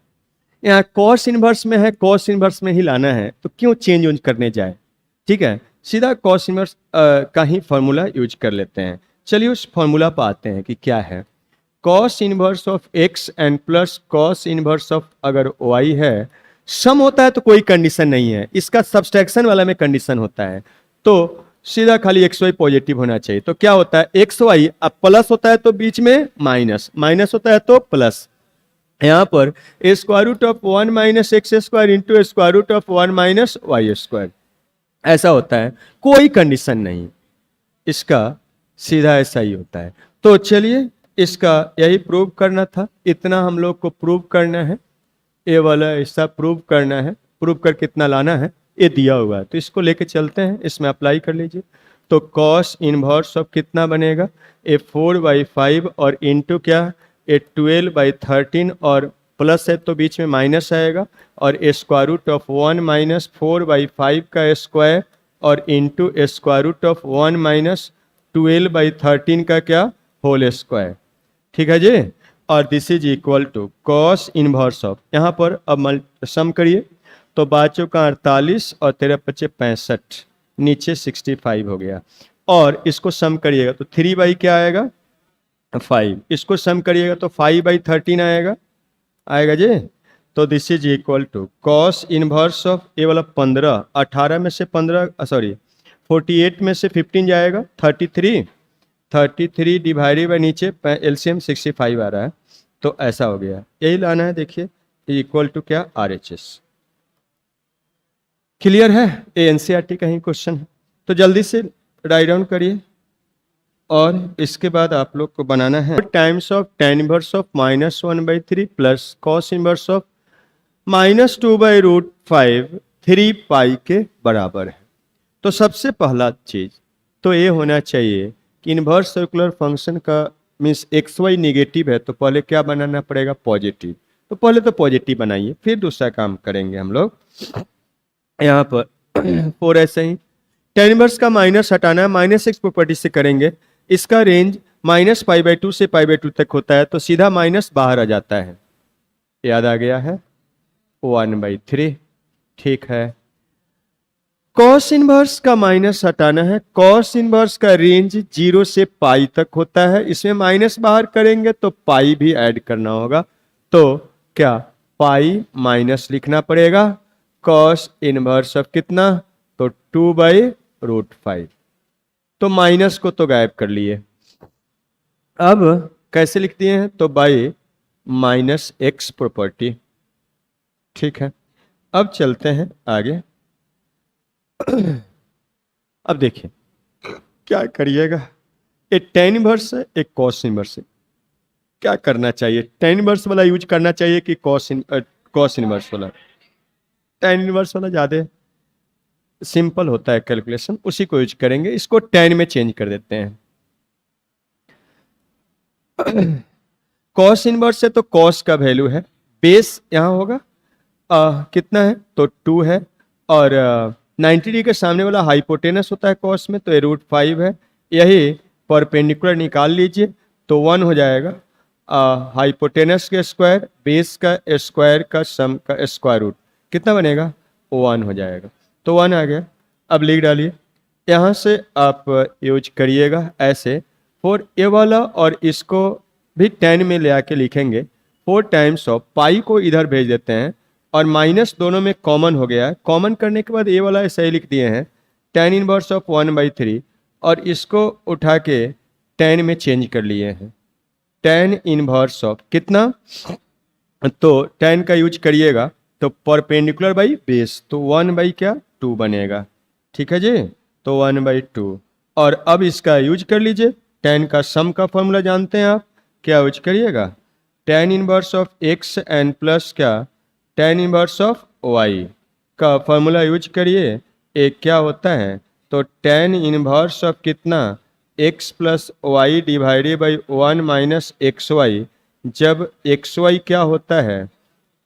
यहाँ कॉस इनवर्स में है, कॉस इनवर्स में ही लाना है, तो क्यों चेंज करने जाए। ठीक है, सीधा कॉस इनवर्स का ही फॉर्मूला यूज कर लेते हैं। चलिए उस फॉर्मूला पर आते हैं कि क्या है, cos inverse of x and plus cos inverse of अगर y है, सम होता है तो कोई कंडीशन नहीं है, इसका सब्सट्रैक्शन वाला में कंडीशन होता है, तो सीधा खाली xy पॉजिटिव होना चाहिए। तो क्या होता है xy अब प्लस होता है तो बीच में माइनस, माइनस होता है तो प्लस। यहाँ पर square root of 1 minus x square into square root of 1 minus y square, ऐसा होता है, कोई कंडीशन नहीं, इसका सीधा ऐसा ही होता है। तो चलिए इसका यही प्रूव करना था, इतना हम लोग को प्रूव करना है, ये वाला ऐसा प्रूव करना है, प्रूव कर कितना लाना है ये दिया हुआ है, तो इसको लेके चलते हैं, इसमें अप्लाई कर लीजिए। तो कॉस इनवर्स ऑफ कितना बनेगा, ए 4 बाई 5 और इंटू क्या ए 12 बाई 13 और प्लस है तो बीच में माइनस आएगा, और square root of 1 minus 4 by 5 का स्क्वायर और into square root of 1 minus 12 by 13 का क्या होल स्क्वायर। ठीक है जी, और this is equal to cos inverse of, यहाँ पर अब सम करिए तो 5 चौका 48 और 13 पच्चे 65, नीचे 65 हो गया, और इसको सम करिएगा तो 3 बाई क्या आएगा 5, इसको सम करिएगा तो 5 बाई 13 आएगा जी। तो this is equal to cos inverse of ये वाला 15, 18 में से 15 सॉरी 48 में से 15 जाएगा 33 डिवाइडेड बाई नीचे एलसीएम 65 आ रहा है, तो ऐसा हो गया, यही लाना है। देखिए इक्वल टू क्या RHS। क्लियर है, ये NCERT का ही क्वेश्चन है, तो जल्दी से राइट डाउन करिए, और इसके बाद आप लोग को बनाना है times of tan inverse of -1/3 plus cos inverse of -2/√5 3 पाई के बराबर है। तो सबसे पहला चीज तो ये होना चाहिए कि इनवर्स सर्कुलर फंक्शन का मीन्स XY निगेटिव है, तो पहले क्या बनाना पड़ेगा पॉजिटिव, तो पहले तो पॉजिटिव बनाइए, फिर दूसरा काम करेंगे हम लोग। यहाँ पर 4 ऐसे ही tan इनवर्स का माइनस हटाना है, -x प्रॉपर्टी से करेंगे, इसका रेंज -π/2 से π/2 तक होता है, तो सीधा माइनस बाहर आ जाता है, याद आ गया है 1/3। ठीक है, कॉस इनवर्स का माइनस हटाना है, कॉस इनवर्स का रेंज 0 से पाई तक होता है, इसमें माइनस बाहर करेंगे तो पाई भी ऐड करना होगा, तो क्या पाई माइनस लिखना पड़ेगा, कॉस इनवर्स ऑफ कितना, तो 2/√5। तो माइनस को तो गायब कर लिए, अब कैसे लिख दिए हैं, तो बाई -x प्रॉपर्टी। ठीक है, अब चलते हैं आगे। अब देखिए क्या करिएगा, एक tan इनवर्स है, एक cos इनवर्स है। क्या करना चाहिए, tan इनवर्स वाला यूज करना चाहिए कि cos इनवर्स वाला? tan इनवर्स वाला ज़्यादा सिंपल होता है कैलकुलेशन, उसी को यूज करेंगे। इसको tan में चेंज कर देते हैं। cos इनवर्स है तो cos का वैल्यू है, बेस यहाँ होगा कितना है, तो 2 है, और 90 डिग्री के सामने वाला हाइपोटेनस होता है cos में, तो ये √5 है। यही परपेंडिकुलर निकाल लीजिए तो 1 हो जाएगा। हाइपोटेनस के स्क्वायर, बेस का स्क्वायर का सम का स्क्वायर रूट कितना बनेगा, 1 हो जाएगा। तो 1 आ गया। अब लिख डालिए, यहाँ से आप यूज करिएगा ऐसे, फॉर ए वाला और इसको भी 10 में ले आके लिखेंगे। 4 टाइम्स ऑफ पाई को इधर भेज देते हैं, और माइनस दोनों में कॉमन हो गया है। कॉमन करने के बाद ए वाला ऐसे ही लिख दिए हैं, tan इनवर्स ऑफ 1/3, और इसको उठा के 10 में चेंज कर लिए हैं। tan इनवर्स ऑफ कितना, तो 10 का यूज करिएगा तो परपेंडिकुलर बाई बेस, तो 1/2 बनेगा। ठीक है जी, तो 1/2। और अब इसका यूज कर लीजिए, 10 का सम का फॉर्मूला जानते हैं आप, क्या यूज करिएगा, tan inverse of x and plus क्या, tan इनवर्स ऑफ y का फॉर्मूला यूज करिए। एक क्या होता है, तो tan इनवर्स ऑफ कितना, x plus y divided by 1 minus XY, जब XY क्या होता है,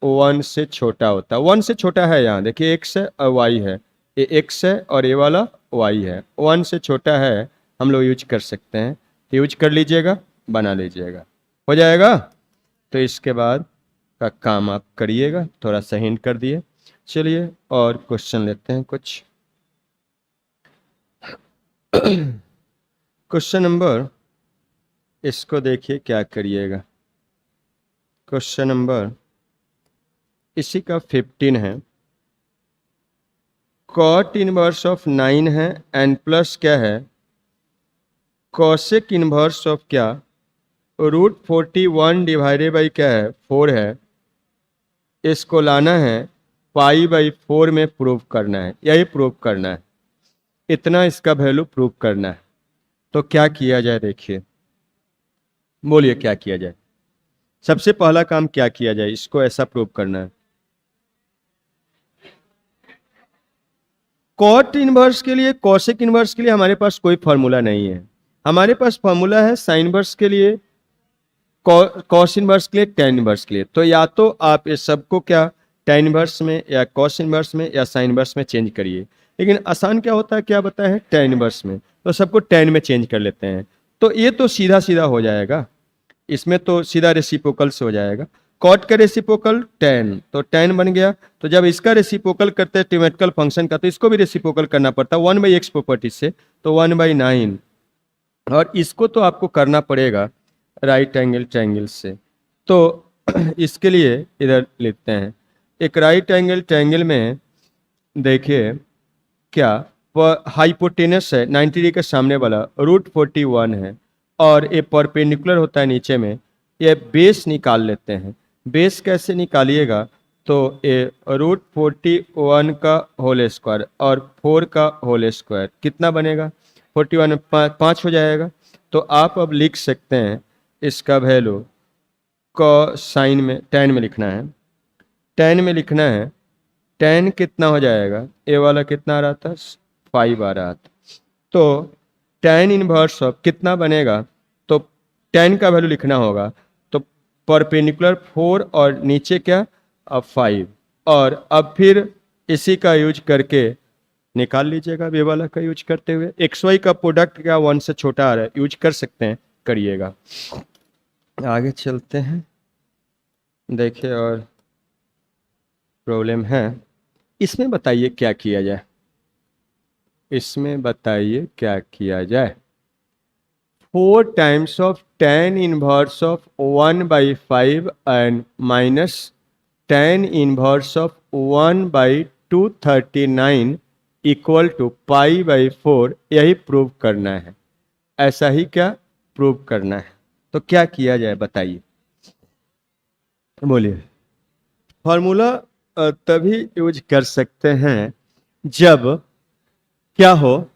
1 से छोटा होता है। 1 से छोटा है, यहाँ देखिए x है और y है, ये x है और ये वाला y है। 1 से छोटा है, हम लोग यूज कर सकते हैं, यूज कर लीजिएगा, बना लीजिएगा, हो जाएगा। तो इसके बाद का काम आप करिएगा, थोड़ा सा हिंट कर दिए। चलिए और क्वेश्चन लेते हैं कुछ। क्वेश्चन नंबर, इसको देखिए क्या करिएगा। क्वेश्चन नंबर इसी का 15 है। cot इनवर्स ऑफ 9 है एंड प्लस क्या है, cosec इनवर्स ऑफ क्या, √41 डिवाइडेड बाई क्या है, 4 है। इसको लाना है π/4 में प्रूव करना है, यही प्रूव करना है, इतना इसका वैल्यू प्रूव करना है। तो क्या किया जाए, देखिए बोलिए क्या किया जाए। सबसे पहला काम क्या किया जाए, इसको ऐसा प्रूव करना है। कॉट इनवर्स के लिए, कॉसेक इनवर्स के लिए हमारे पास कोई फॉर्मूला नहीं है। हमारे पास फॉर्मूला है साइन इनवर्स के लिए, कॉस इनवर्स के लिए, tan इनवर्स के लिए। तो या तो आप इस सबको क्या tan इनवर्स में या कॉस इनवर्स में या साइन इनवर्स में चेंज करिए। लेकिन आसान क्या होता है, क्या बताया है, tan इनवर्स में, तो सबको tan में चेंज कर लेते हैं। तो ये तो सीधा सीधा हो जाएगा, इसमें तो सीधा रेसिप्रोकल से हो जाएगा। कॉट का रेसिप्रोकल tan, तो tan बन गया। तो जब इसका रेसिप्रोकल करते हैं ट्रिमेटिकल फंक्शन का, तो इसको भी रेसिप्रोकल करना पड़ता है 1/x प्रॉपर्टी से, तो 1/9। और इसको तो आपको करना पड़ेगा राइट एंगल ट्रायंगल से। तो इसके लिए इधर लिखते हैं, एक राइट एंगल ट्रायंगल में देखिए क्या, हाइपोटेनस है 90 डिग्री के सामने वाला, √41 है, और ये परपेंडिकुलर होता है नीचे में। ये बेस निकाल लेते हैं। बेस कैसे निकालिएगा, तो ये √41 का होल स्क्वायर और 4 का होल स्क्वायर कितना बनेगा, 41 5 हो जाएगा। तो आप अब लिख सकते हैं इसका वैल्यू को साइन में, tan में लिखना है, tan में लिखना है। tan कितना हो जाएगा, ए वाला कितना आ रहा था, 5 आ रहा था। तो tan इनवर्स ऑफ कितना बनेगा, तो tan का वैल्यू लिखना होगा, तो परपेंडिकुलर 4 और नीचे क्या, अब 5, और अब फिर इसी का यूज करके निकाल लीजिएगा, वे वाला का यूज करते हुए। XY का प्रोडक्ट क्या 1 से छोटा आ रहा है, यूज कर सकते हैं, करिएगा। आगे चलते हैं, देखिए और प्रॉब्लम है इसमें, बताइए क्या किया जाए, इसमें बताइए क्या किया जाए। 4 times of tan inverse of 1/5 and minus tan inverse of 1/2 239 equal to π/4, यही प्रूव करना है। ऐसा ही क्या प्रूव करना है। तो क्या किया जाए बताइए, बोलिए। फॉर्मूला तभी यूज कर सकते हैं जब क्या हो,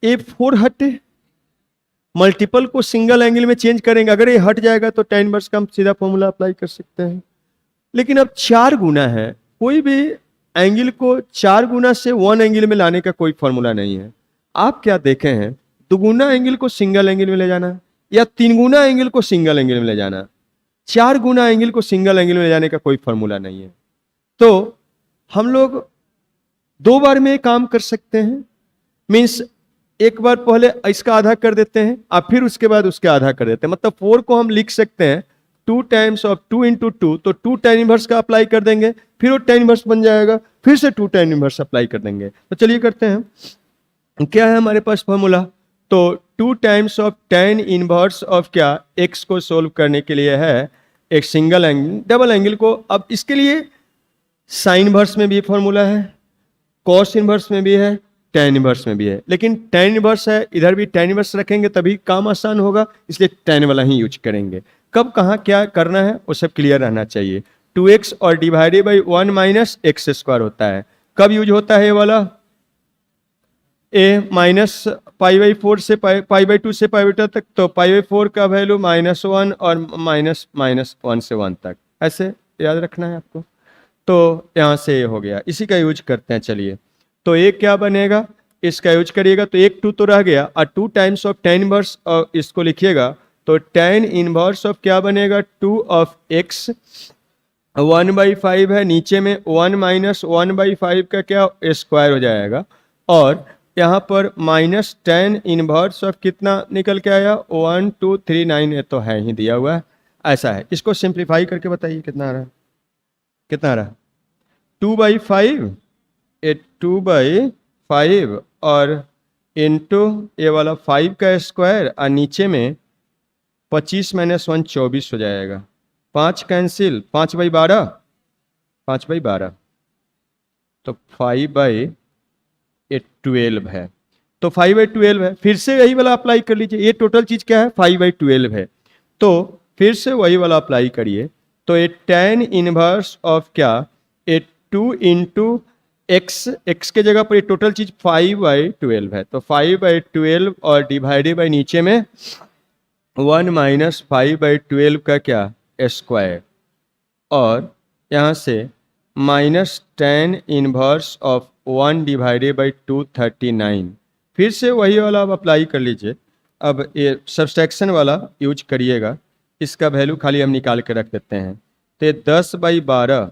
A4 हटे, मल्टीपल को सिंगल एंगल में चेंज करेंगे, अगर ये हट जाएगा तो tan इनवर्स का हम सीधा फॉर्मूला अप्लाई कर सकते हैं। लेकिन अब 4 गुना है, कोई भी एंगल को 4 गुना से 1 एंगल में लाने का कोई फॉर्मूला नहीं है। आप क्या देखे हैं, 2 गुना एंगल को सिंगल एंगल में ले जाना या 3 गुना एंगल को सिंगल एंगल में ले जाना, 4 गुना एंगल को सिंगल एंगल में ले जाने का कोई फॉर्मूला नहीं है। तो हम लोग 2 बार में काम कर सकते हैं, मीन्स एक बार पहले इसका आधा कर देते हैं और फिर उसके बाद उसके आधा कर देते हैं। मतलब 4 को हम लिख सकते हैं 2 टाइम्स ऑफ 2 इंटू 2, तो 2 tan इनवर्स का अप्लाई कर देंगे, फिर वो tan इनवर्स बन जाएगा, फिर से 2 tan इनवर्स अप्लाई कर देंगे। तो चलिए करते हैं। क्या है हमारे पास फॉर्मूला, तो 2 times of tan inverse of क्या, x को सोल्व करने के लिए है एक सिंगल एंगल, डबल एंगल को। अब इसके लिए साइन इनवर्स में भी फॉर्मूला है, कॉस इनवर्स में भी है, tan इनवर्स में भी है। लेकिन tan इनवर्स है, इधर भी tan इनवर्स रखेंगे तभी काम आसान होगा, इसलिए tan वाला ही यूज करेंगे। कब कहाँ क्या करना है वो सब क्लियर रहना चाहिए। 2x और divided by 1 minus x square होता है, कब यूज होता है ये वाला, a माइनस π/4 से π/2 से π/2 तक, तो π/4 का वैल्यू -1 और -1 से 1 तक, ऐसे याद रखना है आपको। तो यहाँ से ये हो गया, इसी का यूज करते हैं। चलिए, तो एक क्या बनेगा, इसका यूज करिएगा तो 1 2 तो रह गया, और 2 टाइम्स ऑफ tan इनवर्स और इसको लिखिएगा तो tan इनवर्स ऑफ क्या बनेगा, 2 ऑफ x 1/5 है, नीचे में 1 माइनस 1/5 का क्या स्क्वायर हो जाएगा, और यहाँ पर माइनस tan इनवर्स ऑफ कितना निकल के आया 1239, ये तो है ही दिया हुआ है, ऐसा है। इसको सिंप्लीफाई करके बताइए कितना आ रहा है, कितना आ रहा है 2/5, ये 2/5 और इंटू ये वाला 5 का स्क्वायर, और नीचे में 25 माइनस 1 24 हो जाएगा, 5 कैंसिल, 5/12, 5/12, तो 5/12 है, तो 5/12 है। फिर से यही वाला अप्लाई कर लीजिए, ये टोटल चीज क्या है 5/12 है, तो फिर से वही वाला अप्लाई करिए। तो ये tan इनवर्स ऑफ क्या, ये 2 इंटू एक्स के जगह पर ये टोटल चीज 5/12 है, तो 5/12 और डिवाइडेड बाई नीचे में 1 माइनस 5/12 का क्या स्क्वायर, और यहाँ से minus tan inverse of 1 divided by 239, फिर से वही वाला अब अप्लाई कर लीजिए। अब ये सब्सट्रैक्शन वाला यूज करिएगा, इसका वैल्यू खाली हम निकाल के रख देते हैं। तो 10/12,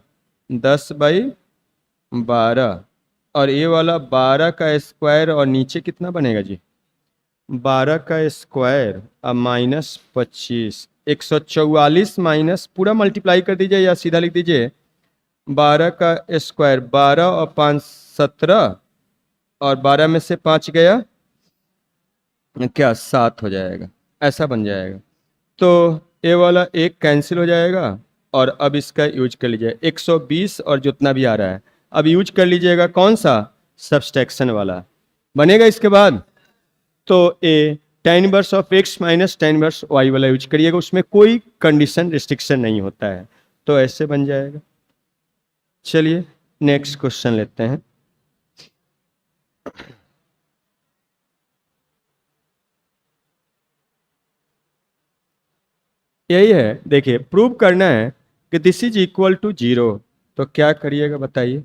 10/12, और ये वाला 12 का स्क्वायर, और नीचे कितना बनेगा जी 12 का स्क्वायर और माइनस 25, 144 माइनस पूरा मल्टीप्लाई कर दीजिए या सीधा लिख दीजिए 12 का स्क्वायर, 12 और 5 17, और 12 में से 5 गया क्या 7 हो जाएगा, ऐसा बन जाएगा। तो ये वाला एक कैंसिल हो जाएगा, और अब इसका यूज कर लीजिए 120 और जितना भी आ रहा है, अब यूज कर लीजिएगा कौन सा सब्सट्रैक्शन वाला बनेगा इसके बाद। तो ए tan inverse of x minus tan inverse y वाला यूज करिएगा, उसमें कोई कंडीशन रिस्ट्रिक्शन नहीं होता है, तो ऐसे बन जाएगा। चलिए नेक्स्ट क्वेश्चन लेते हैं। यही है, देखिए प्रूव करना है कि दिस इज इक्वल टू 0, तो क्या करिएगा बताइए।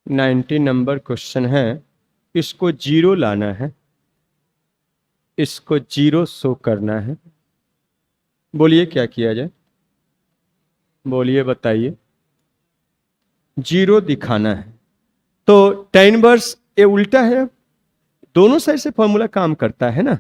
90 नंबर क्वेश्चन है, इसको 0 लाना है, इसको 0 शो करना है। बोलिए क्या किया जाए, बोलिए बताइए। 0 दिखाना है, तो tan इनवर्स ये उल्टा है, दोनों साइड से फॉर्मूला काम करता है ना,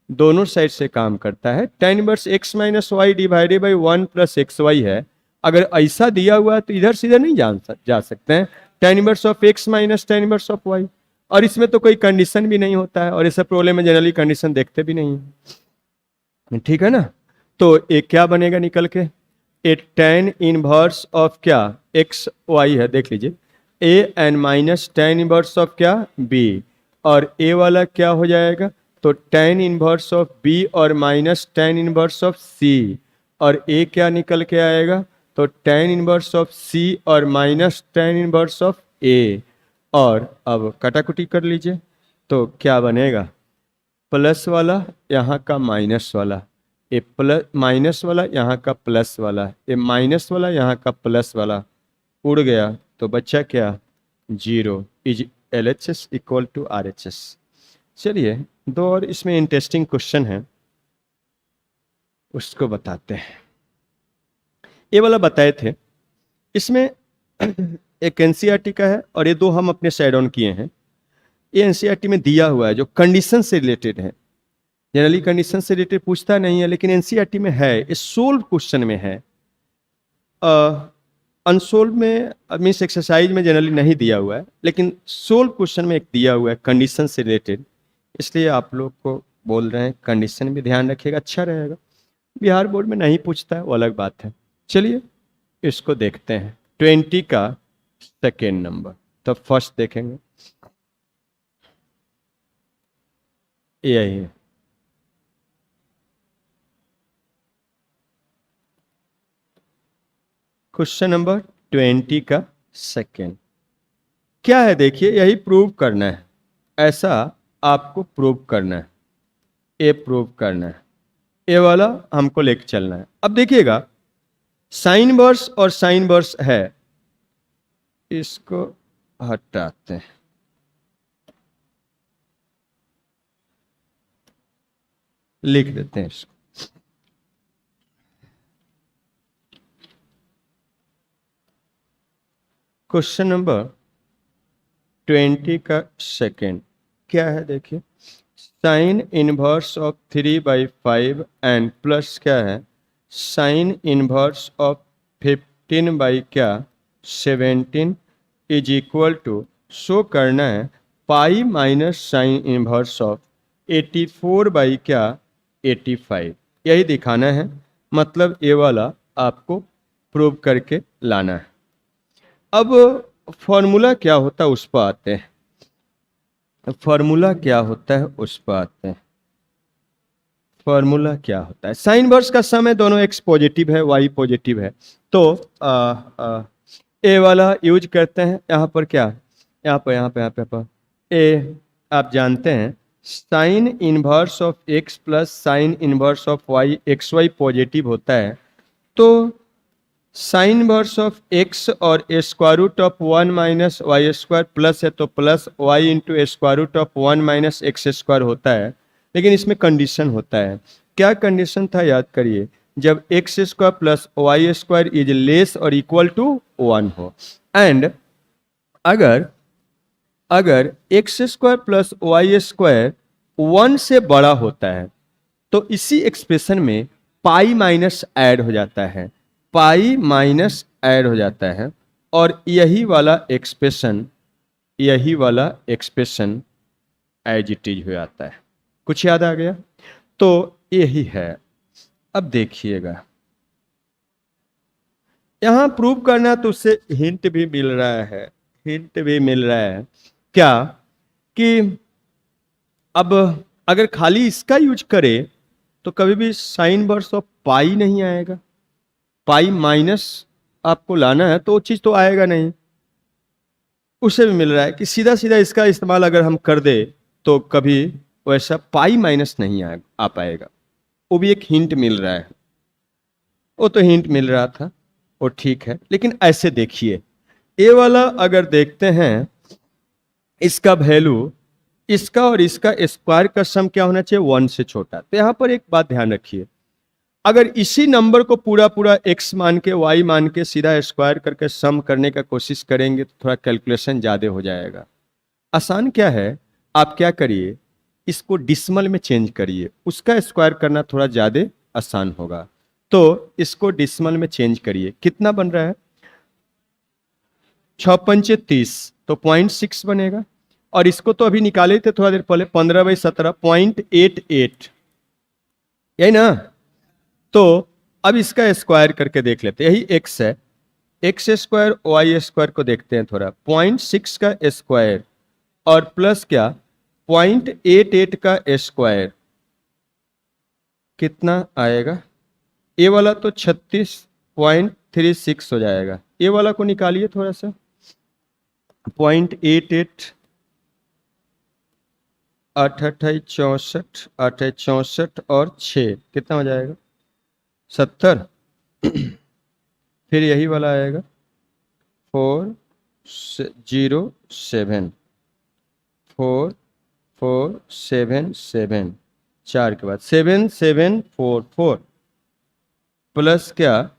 दोनों साइड से काम करता है। tan inverse x minus y divided by 1 plus x y है, अगर ऐसा दिया हुआ है तो इधर सीधे नहीं जा सकते हैं, tan inverse of x minus tan inverse of y, और इसमें तो कोई कंडीशन भी नहीं होता है, और ऐसा प्रॉब्लम में जनरली कंडीशन देखते भी नहीं है, ठीक है ना। तो ये क्या बनेगा निकल के, ए tan इनवर्स ऑफ क्या x y है, देख लीजिए A N minus tan inverse of क्या बी, और ए वाला क्या हो जाएगा, तो टेन इनवर्स ऑफ बी और minus tan inverse of C, और ए क्या निकल के आएगा, तो टेन इनवर्स ऑफ सी और माइनस टेन इनवर्स ऑफ ए। और अब कटाकुटी कर लीजिए तो क्या बनेगा, प्लस वाला यहाँ का माइनस वाला, ए प्लस माइनस वाला यहाँ का प्लस वाला, ए माइनस वाला यहाँ का प्लस वाला उड़ गया, तो बच्चा क्या, zero. Is L H S equal to R H S. चलिए दो और इसमें इंटरेस्टिंग क्वेश्चन है, उसको बताते हैं। ये वाला बताए थे, इसमें एक एनसीईआरटी का है और ये दो हम अपने साइड ऑन किए हैं। ये एनसीईआरटी में दिया हुआ है जो कंडीशन से रिलेटेड है। जनरली कंडीशन से रिलेटेड पूछता नहीं है, लेकिन एनसीईआरटी में है, ये सोल्व क्वेश्चन में है। अनसोल्व में मीन्स एक्सरसाइज में जनरली नहीं दिया हुआ है, लेकिन सोल्व क्वेश्चन में एक दिया हुआ है कंडीशन से रिलेटेड, इसलिए आप लोग को बोल रहे हैं कंडीशन भी ध्यान रखिएगा, अच्छा रहेगा। बिहार बोर्ड में नहीं पूछता है, वो अलग बात है। चलिए इसको देखते हैं, 20 का सेकेंड नंबर, तो फर्स्ट देखेंगे यही है। क्वेश्चन नंबर 20 का सेकेंड क्या है, देखिए यही प्रूव करना है, ऐसा आपको प्रूव करना है, ये प्रूव करना है, ये वाला हमको लेके चलना है। अब देखिएगा साइन वर्स और साइन वर्स है, इसको हटाते हैं, लिख देते हैं इसको। क्वेश्चन नंबर 20 का सेकेंड क्या है, देखिए sign inverse of 3/5 and plus क्या है, साइन इनवर्स ऑफ 15 बाई क्या 17 इज इक्वल टू, शो करना है pi minus sine inverse of 84 by क्या 85, यही दिखाना है। मतलब ये वाला आपको प्रूव करके लाना है। अब फॉर्मूला क्या होता है उस पर आते हैं, फॉर्मूला क्या होता है उस पर आते हैं। फॉर्मूला क्या होता है, साइन वर्स का सम है, दोनों एक्स पॉजिटिव है वाई पॉजिटिव है, तो ए वाला यूज करते हैं। यहाँ पर क्या, यहाँ पर ए आप जानते हैं sine inverse of x plus sine inverse of y, x y positive होता है, तो साइन इनवर्स ऑफ एक्स और square root of 1 minus y square plus है, तो plus y into square root of 1 minus x square होता है। लेकिन इसमें कंडीशन होता है, क्या कंडीशन था याद करिए, जब x square plus y square is less और इक्वल टू 1 हो, एंड अगर x square plus y square 1 से बड़ा होता है, तो इसी एक्सप्रेशन में पाई माइनस ऐड हो जाता है, पाई माइनस ऐड हो जाता है, और यही वाला एक्सप्रेशन एज इट इज हो जाता है। कुछ याद आ गया, तो यही है। अब देखिएगा यहां प्रूव करना, तो उससे हिंट भी मिल रहा है, क्या कि अब अगर खाली इसका यूज करे तो कभी भी साइन वर्स ऑफ पाई नहीं आएगा, पाई माइनस आपको लाना है तो वो चीज तो आएगा नहीं। उससे भी मिल रहा है कि सीधा सीधा इसका इस्तेमाल अगर हम कर दे तो कभी वैसा पाई माइनस नहीं आ पाएगा, वो भी एक हिंट मिल रहा है। वो तो हिंट मिल रहा था, वो ठीक है, लेकिन ऐसे देखिए ए वाला अगर देखते हैं, इसका वैल्यू, इसका और इसका स्क्वायर का सम क्या होना चाहिए, 1 से छोटा। तो यहां पर एक बात ध्यान रखिए, अगर इसी नंबर को पूरा पूरा x मान के y मान के सीधा स्क्वायर करके सम करने का कोशिश करेंगे तो थोड़ा कैलकुलेशन ज़्यादा हो जाएगा। आसान क्या है, आप क्या करिए, इसको डिसिमल में चेंज करिए, उसका स्क्वायर करना थोड़ा ज़्यादा आसान होगा। तो इसको डिसिमल में चेंज करिए, कितना बन रहा है, 6 पंचे 30, तो 0.6 बनेगा। और इसको तो अभी निकाले थे थोड़ा देर पहले, 15/17 0.88, यही ना। तो अब इसका स्क्वायर करके देख लेते हैं, यही x है, एक्स स्क्वायर वाई स्क्वायर को देखते हैं थोड़ा, 0.6 का स्क्वायर और प्लस क्या 0.88 का स्क्वायर कितना आएगा? ये वाला तो 36.36 हो जाएगा, ये वाला को निकालिए थोड़ा सा, 0.88 8 64 8 64 और 6 कितना हो जाएगा? 70। फिर यही वाला आएगा 407 4477 4 के बाद 7744 प्लस क्या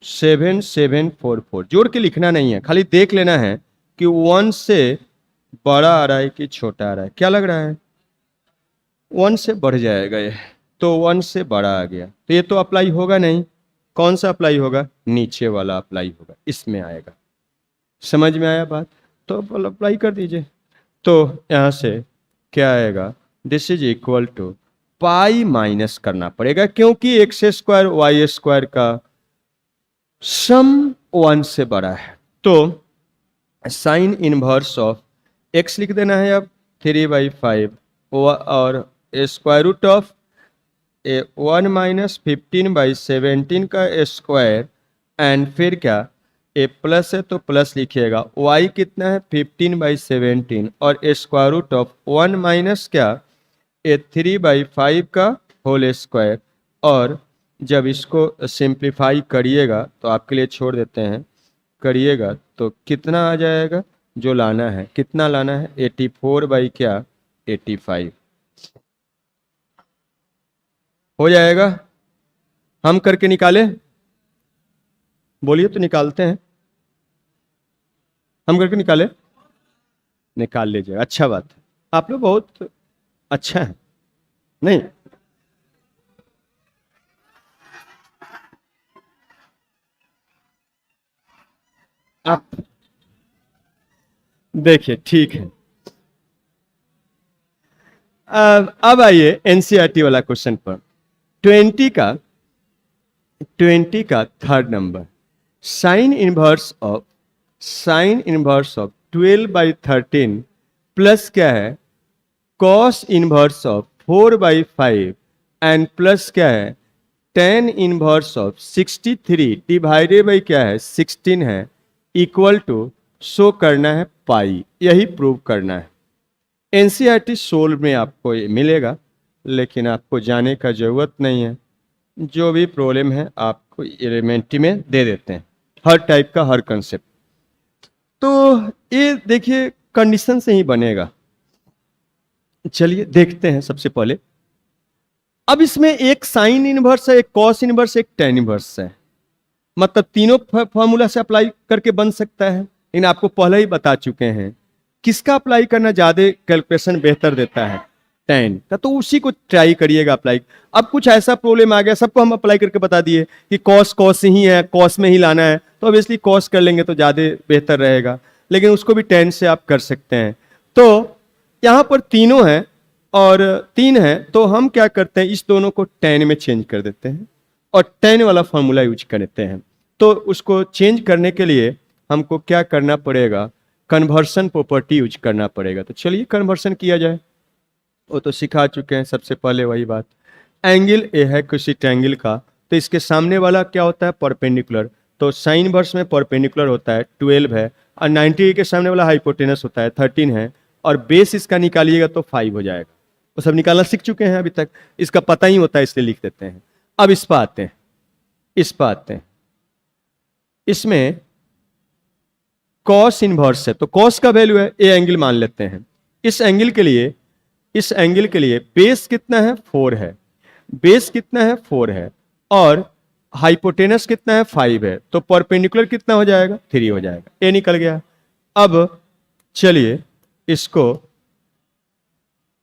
7744। जोड़ के लिखना नहीं है, खाली देख लेना है कि 1 से बड़ा आ रहा है कि छोटा आ रहा है। क्या लग रहा है? 1 से बढ़ जाएगा ये, तो 1 से बड़ा आ गया, तो ये तो अप्लाई होगा नहीं। कौन सा अप्लाई होगा? नीचे वाला अप्लाई होगा, इसमें आएगा। समझ में आया बात? तो अप्लाई कर दीजिए। तो यहाँ से क्या आएगा? This is equal to pi minus करना पड़ेगा, क्योंकि एक्स स्क्वायर वाई स्क्वायर का सम 1 से बड़ा है। तो साइन इनवर्स ऑफ एक्स लिख देना है अब 3/5 और स्क्वायर रूट ऑफ 1 माइनस 15/17 का स्क्वायर एंड फिर क्या ए प्लस है तो प्लस लिखिएगा, y कितना है 15/17 और स्क्वायर रूट ऑफ 1 माइनस क्या 3/5 का होल स्क्वायर। और जब इसको सिंप्लीफाई करिएगा तो आपके लिए छोड़ देते हैं, करिएगा तो कितना आ जाएगा? जो लाना है कितना लाना है? 84/85 हो जाएगा। हम करके निकाले, बोलिए तो निकालते हैं, हम करके निकाले, निकाल लीजिएगा। अच्छा बात है, आप लोग बहुत अच्छा है। नहीं आप देखिए, ठीक है। अब आइए एनसीईआरटी वाला क्वेश्चन पर। 20 का third number, sign inverse of 12/13 plus क्या है cos inverse of 4/5 and plus क्या है tan inverse of 63 divided by क्या है 16 है, इक्वल टू शो करना है पाई। यही प्रूव करना है। एनसीईआरटी सोल्व में आपको ये मिलेगा, लेकिन आपको जाने का जरूरत नहीं है। जो भी प्रॉब्लम है आपको एलिमेंट्री में दे देते हैं, हर टाइप का हर कंसेप्ट। तो ये देखिए कंडीशन से ही बनेगा। चलिए देखते हैं सबसे पहले। अब इसमें एक साइन इनवर्स है, एक कॉस इनवर्स, एक टेन इनवर्स है, मतलब तीनों फॉर्मूला से अप्लाई करके बन सकता है। इन आपको पहले ही बता चुके हैं किसका अप्लाई करना ज्यादा कैलकुलेशन बेहतर देता है, टेन का, तो उसी को ट्राई करिएगा अप्लाई। अब कुछ ऐसा प्रॉब्लम आ गया, सबको हम अप्लाई करके बता दिए कि कॉस ही है, कॉस में ही लाना है, तो ऑब्वियसली कॉस कर लेंगे तो ज्यादा बेहतर रहेगा, लेकिन उसको भी टेन से आप कर सकते हैं। तो यहाँ पर तीनों हैं और 3 है, तो हम क्या करते हैं इस दोनों को 10 में चेंज कर देते हैं और 10 वाला फॉर्मूला यूज करते हैं। तो उसको चेंज करने के लिए हमको क्या करना पड़ेगा, कन्वर्सन प्रॉपर्टी यूज करना पड़ेगा। तो चलिए कन्वर्सन किया जाए, वो तो सिखा चुके हैं। सबसे पहले वही बात, एंगल ए है किसी ट्रायंगल का, तो इसके सामने वाला क्या होता है परपेंडिकुलर, तो साइन वर्स में परपेंडिकुलर होता है 12 है, और 90 के सामने वाला हाइपोटेनस होता है 13 है, और बेस इसका निकालिएगा तो 5 हो जाएगा। वो सब निकालना सीख चुके हैं अभी तक, इसका पता ही होता है इसलिए लिख देते हैं। अब इस पर आते हैं, इसमें कॉस इनवर्स है, तो कॉस का वैल्यू है ए एंगल मान लेते हैं। इस एंगल के लिए बेस कितना है 4 है, बेस कितना है 4 है, और हाइपोटेनस कितना है 5 है, तो परपेंडिकुलर कितना हो जाएगा 3 हो जाएगा। ए निकल गया। अब चलिए इसको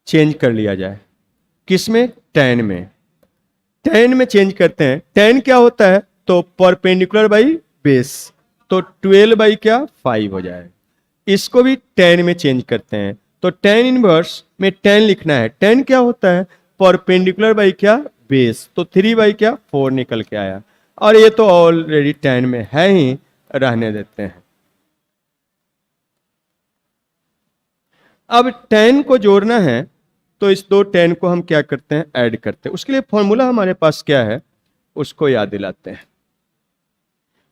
चेंज कर लिया जाए, किसमें, टेन में। टेन में चेंज करते हैं, टेन क्या होता है, तो परपेंडिकुलर बाई बेस, तो 12 बाई क्या 5 हो जाएगा। इसको भी 10 में चेंज करते हैं, तो टेन इनवर्स में 10 लिखना है। 10 क्या होता है, परपेंडिकुलर बाई क्या बेस, तो 3 बाई क्या 4 निकल के आया। और ये तो ऑलरेडी tan में है ही, रहने देते हैं। अब tan को जोड़ना है तो इस दो tan को हम क्या करते हैं, ऐड करते हैं। उसके लिए फॉर्मूला हमारे पास क्या है, उसको याद दिलाते हैं।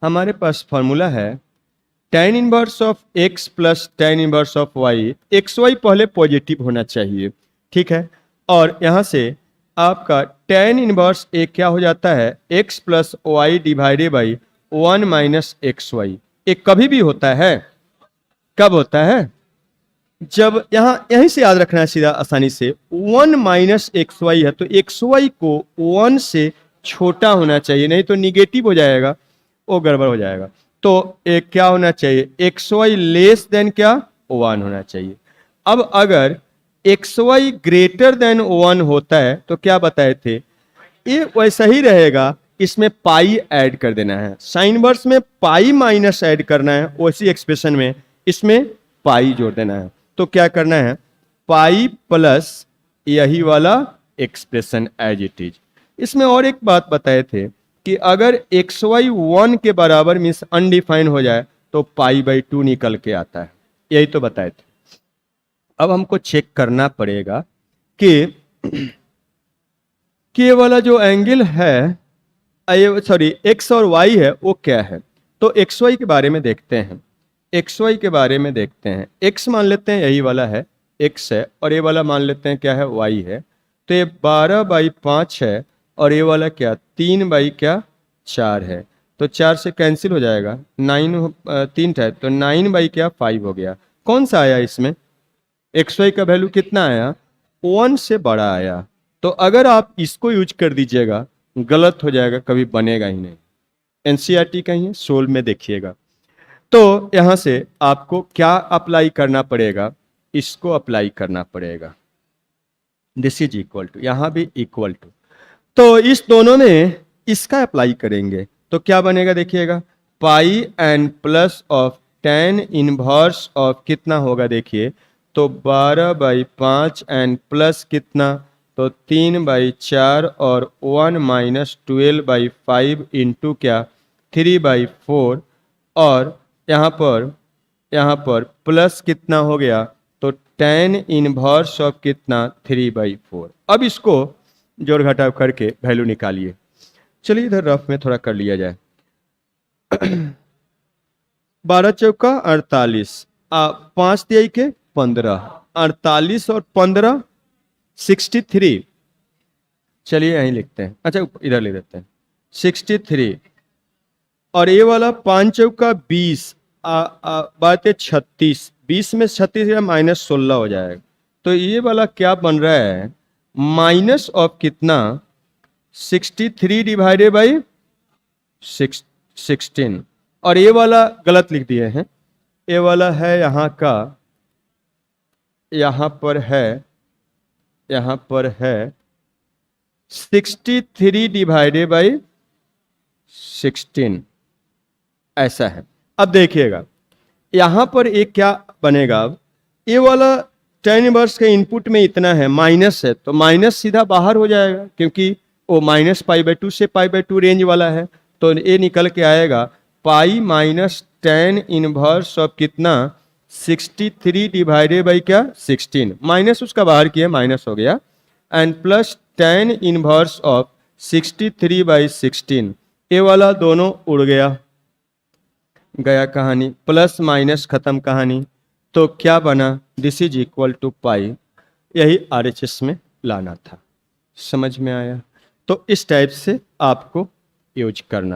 हमारे पास फॉर्मूला है tan inverse of x plus tan inverse of y। X y पहले पॉजिटिव होना चाहिए, ठीक है। और यहां से आपका tan इनवर्स a क्या हो जाता है, x plus y divided by 1 minus x y. एक कभी भी होता है, कब होता है, जब यहीं से याद रखना है सीधा आसानी से, 1 माइनस एक्स वाई है तो एक्स वाई को 1 से छोटा होना चाहिए, नहीं तो निगेटिव हो जाएगा, वो गड़बड़ हो जाएगा। तो एक क्या होना चाहिए, एक्स वाई लेस देन क्या, 1 होना चाहिए। अब अगर एक्स वाई ग्रेटर देन 1 होता है तो क्या बताए थे, ये वैसा ही रहेगा, इसमें पाई ऐड कर देना है। साइन वर्स में पाई माइनस ऐड करना है, उसी एक्सप्रेशन में इसमें पाई जोड़ देना है। तो क्या करना है, पाई प्लस यही वाला एक्सप्रेशन एज इट इज। इसमें और एक बात बताए थे कि अगर एक्स वाई 1 के बराबर मीन्स अनडिफाइन हो जाए तो पाई बाई 2 निकल के आता है, यही तो बताए थे। अब हमको चेक करना पड़ेगा कि ये वाला जो एंगल है, सॉरी एक्स और वाई है, वो क्या है। तो एक्स वाई के बारे में देखते हैं, एक्स वाई के बारे में देखते हैं। एक्स मान लेते हैं यही वाला है, एक्स है, और ये वाला मान लेते हैं क्या है, वाई है। तो ये 12/5 है, और ये वाला क्या 3/4 है। तो 4 से कैंसिल हो जाएगा, 9 3 है तो 9/5 हो गया। कौन सा आया इसमें, एक्स वाई का वैल्यू कितना आया, 1 से बड़ा आया। तो अगर आप इसको यूज कर दीजिएगा गलत हो जाएगा, कभी बनेगा ही नहीं। एनसीईआरटी का ही है, सोल में देखिएगा। तो यहां से आपको क्या अप्लाई करना पड़ेगा, इसको अप्लाई करना पड़ेगा। दिस इज इक्वल टू, यहां भी इक्वल टू, तो इस दोनों में इसका अप्लाई करेंगे तो क्या बनेगा देखिएगा, pi and plus of tan inverse of कितना होगा देखिए, तो 12/5 एंड प्लस कितना, तो 3/4 और 1 माइनस 12/5 इंटू क्या 3/4, और यहाँ पर प्लस कितना हो गया, तो tan इनवर्स ऑफ कितना 3/4। अब इसको जोड़ घटाव करके वैल्यू निकालिए। चलिए इधर रफ में थोड़ा कर लिया जाए। 12 चौका 48, 5 दिया के 15, 48 और 15 63। चलिए यहीं लिखते हैं, अच्छा इधर लिख देते हैं 63, और ये वाला 5 चौका 20, बात है 36, 20 में 36 या -16 हो जाएगा। तो ये वाला क्या बन रहा है, माइनस ऑफ कितना 63 डिवाइडेड बाई 16, और ये वाला गलत लिख दिए हैं, ये वाला है यहाँ का, यहाँ पर है 63 डिवाइडेड बाई 16, ऐसा है। अब देखिएगा यहां पर एक क्या बनेगा, अब ये वाला tan इनवर्स के इनपुट में इतना है, माइनस है, तो माइनस सीधा बाहर हो जाएगा क्योंकि वो -π/2 से π/2 रेंज वाला है। तो ये निकल के आएगा pi minus tan inverse of कितना 63 डिवाइडेड बाई क्या 16, माइनस उसका बाहर किया माइनस हो गया, and plus tan inverse of 63/16। ये वाला दोनों उड़ गया कहानी, प्लस माइनस खत्म कहानी। तो क्या बना, दिस इज इक्वल टू पाई, यही RHS में लाना था। समझ में आया, तो इस टाइप से आपको यूज करना।